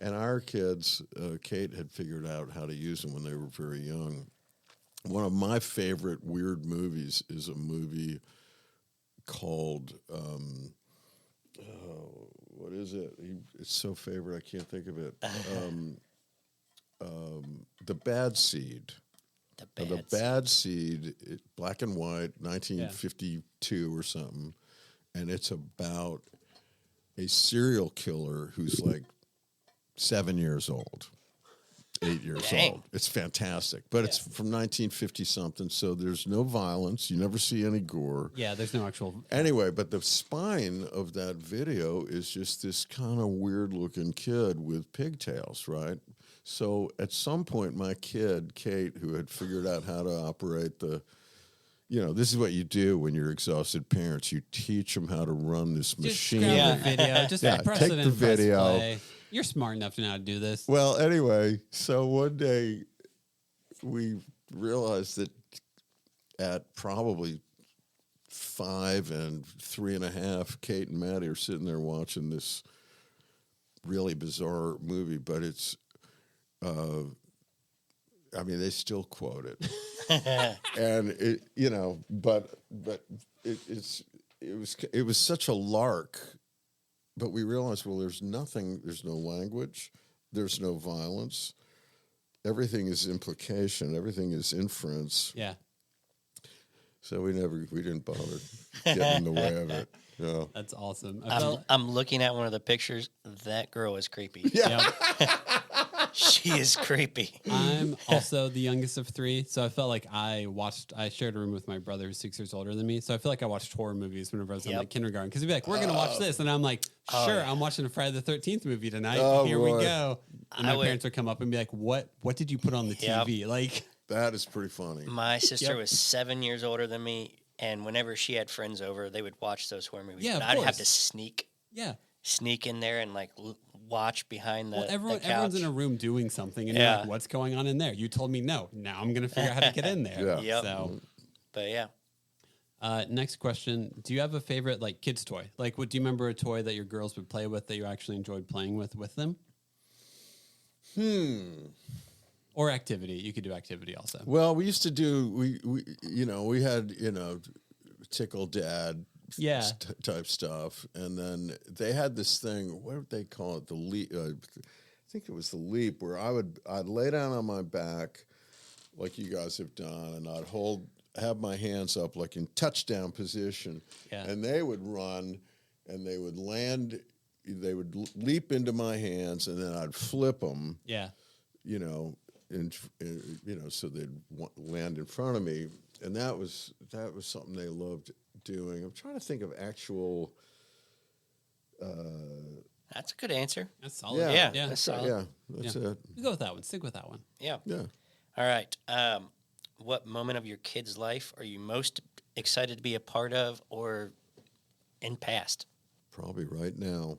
And our kids, Kate had figured out how to use them when they were very young. One of my favorite weird movies is a movie called, what is it? It's so favorite, I can't think of it. The Bad Seed. The Bad Seed, black and white, 1952 or something. And it's about a serial killer who's like 7 years old, 8 years Dang. old. It's fantastic, but it's from 1950 something, so there's no violence. You never see any gore. Yeah, there's no actual. Anyway, but the spine of that video is just this kind of weird looking kid with pigtails, right? So at some point, my kid, Kate, who had figured out how to operate this is what you do when you're exhausted parents. You teach them how to run this Just machine. grab the video. Just Yeah, press take it the and press video. play. You're smart enough to know how to do this. Well, anyway, so one day we realized that at probably 5 and 3.5, Kate and Maddie are sitting there watching this really bizarre movie, but it's, they still quote it, and it was such a lark. But we realized, well, there's no language, there's no violence. Everything is implication. Everything is inference. Yeah. So we didn't bother getting in the way of it. Yeah. That's awesome. I'm looking at one of the pictures. That girl is creepy. Yeah. She is creepy. I'm also the youngest of 3, so I felt like I shared a room with my brother who's 6 years older than me, so I feel like I watched horror movies whenever I was in like kindergarten, because he'd be like, we're going to watch this, and I'm like, sure, I'm watching a Friday the 13th movie tonight. Here we go. And my parents would come up and be like, what did you put on the TV? Like, that is pretty funny. My sister was 7 years older than me, and whenever she had friends over, they would watch those horror movies. Yeah, but I'd have to sneak in there and like watch behind the, the couch. Everyone's in a room doing something, and you're like, what's going on in there? You told me no. Now I'm going to figure out how to get in there. Yeah. So, but yeah. Next question. Do you have a favorite like kids toy? Like, do you remember a toy that your girls would play with that you actually enjoyed playing with them? Or activity. You could do activity also. Well, we used to do, we had, tickle dad type stuff. And then they had this thing, what did they call it? The leap. I think it was the leap, where I'd lay down on my back like you guys have done, and I'd have my hands up like in touchdown position. Yeah. And they would run and they would land, they would leap into my hands, and then I'd flip them. Yeah. So they'd land in front of me, and that was something they loved doing. I'm trying to think of actual. That's a good answer. That's solid. Yeah, that's solid. Yeah, that's it. You go with that one. Stick with that one. Yeah. Yeah. All right. What moment of your kid's life are you most excited to be a part of, or in past? Probably right now.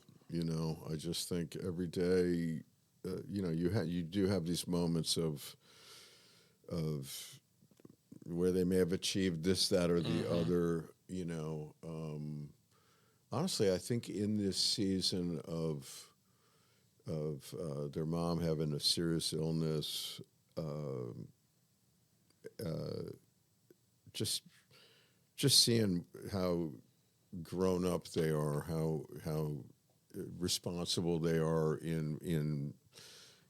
I just think every day. You do have these moments of where they may have achieved this, that, or the other. Honestly, I think in this season of their mom having a serious illness, just seeing how grown up they are, how responsible they are in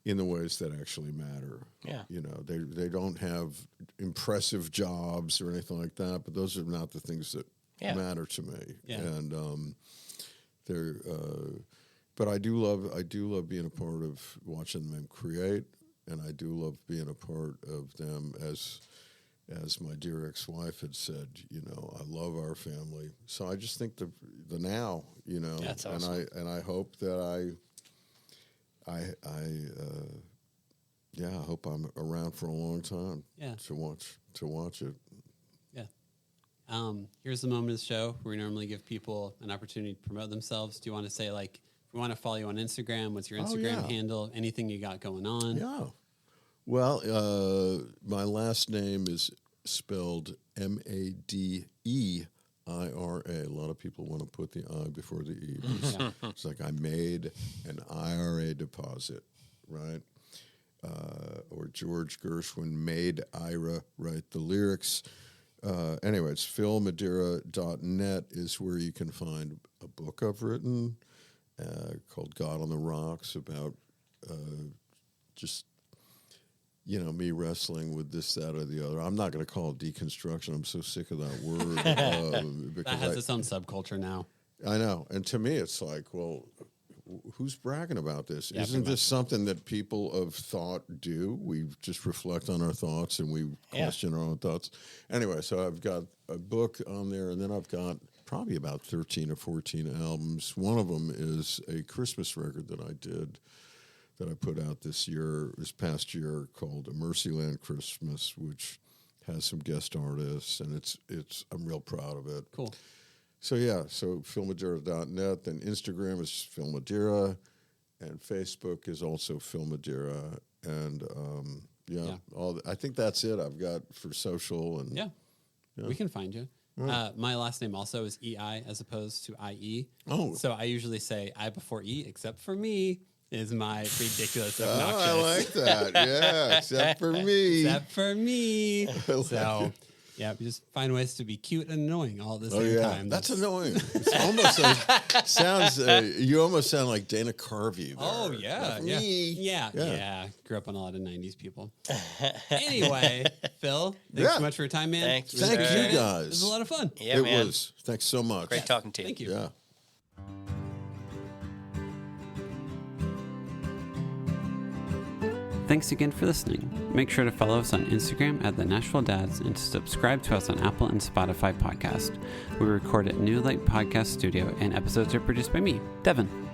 the ways that actually matter. Yeah. They don't have impressive jobs or anything like that, but those are not the things that matter to me. Yeah. And but I do love being a part of watching them create, and I do love being a part of them as my dear ex-wife had said, I love our family. So I just think the now, That's awesome. And I hope that I hope I'm around for a long time. Yeah. To watch it. Yeah. Here's the moment of the show where we normally give people an opportunity to promote themselves. Do you want to say, like, if we want to follow you on Instagram, what's your Instagram handle? Anything you got going on? Yeah. Well, my last name is spelled Madeira. A lot of people want to put the I before the E. It's like I made an IRA deposit, right? Or George Gershwin made Ira write the lyrics. Anyway, it's philmadeira.net is where you can find a book I've written called God on the Rocks, about just me wrestling with this, that, or the other. I'm not going to call it deconstruction. I'm so sick of that word. That has its own subculture now. I know. And to me, it's like, well, who's bragging about this? Yeah, Isn't this something that people of thought do? We just reflect on our thoughts and we question our own thoughts. Anyway, so I've got a book on there, and then I've got probably about 13 or 14 albums. One of them is a Christmas record that I did, that I put out this past year, called A Mercyland Christmas, which has some guest artists, and I'm real proud of it. Cool. So philmadeira.net, then Instagram is Phil Madeira, and Facebook is also Phil Madeira, and I think that's it I've got for social. And we can find you. My last name also is EI as opposed to IE. Oh. So I usually say I before E, except for me is my ridiculous obnoxious. Oh, I like that. Yeah, except for me. Except for me. So Yeah, we just find ways to be cute and annoying all at the same time. That's annoying. It's almost like, you almost sound like Dana Carvey. Oh, yeah. Me. Yeah. Grew up on a lot of 90s people. Anyway, Phil, thanks so much for your time, man. Thank you guys. It was a lot of fun. Yeah, man. It was. Thanks so much. Great talking to you. Thank you. Yeah. Thanks again for listening. Make sure to follow us on Instagram at the Nashville Dads and to subscribe to us on Apple and Spotify podcast. We record at New Light Podcast Studio and episodes are produced by me, Devin.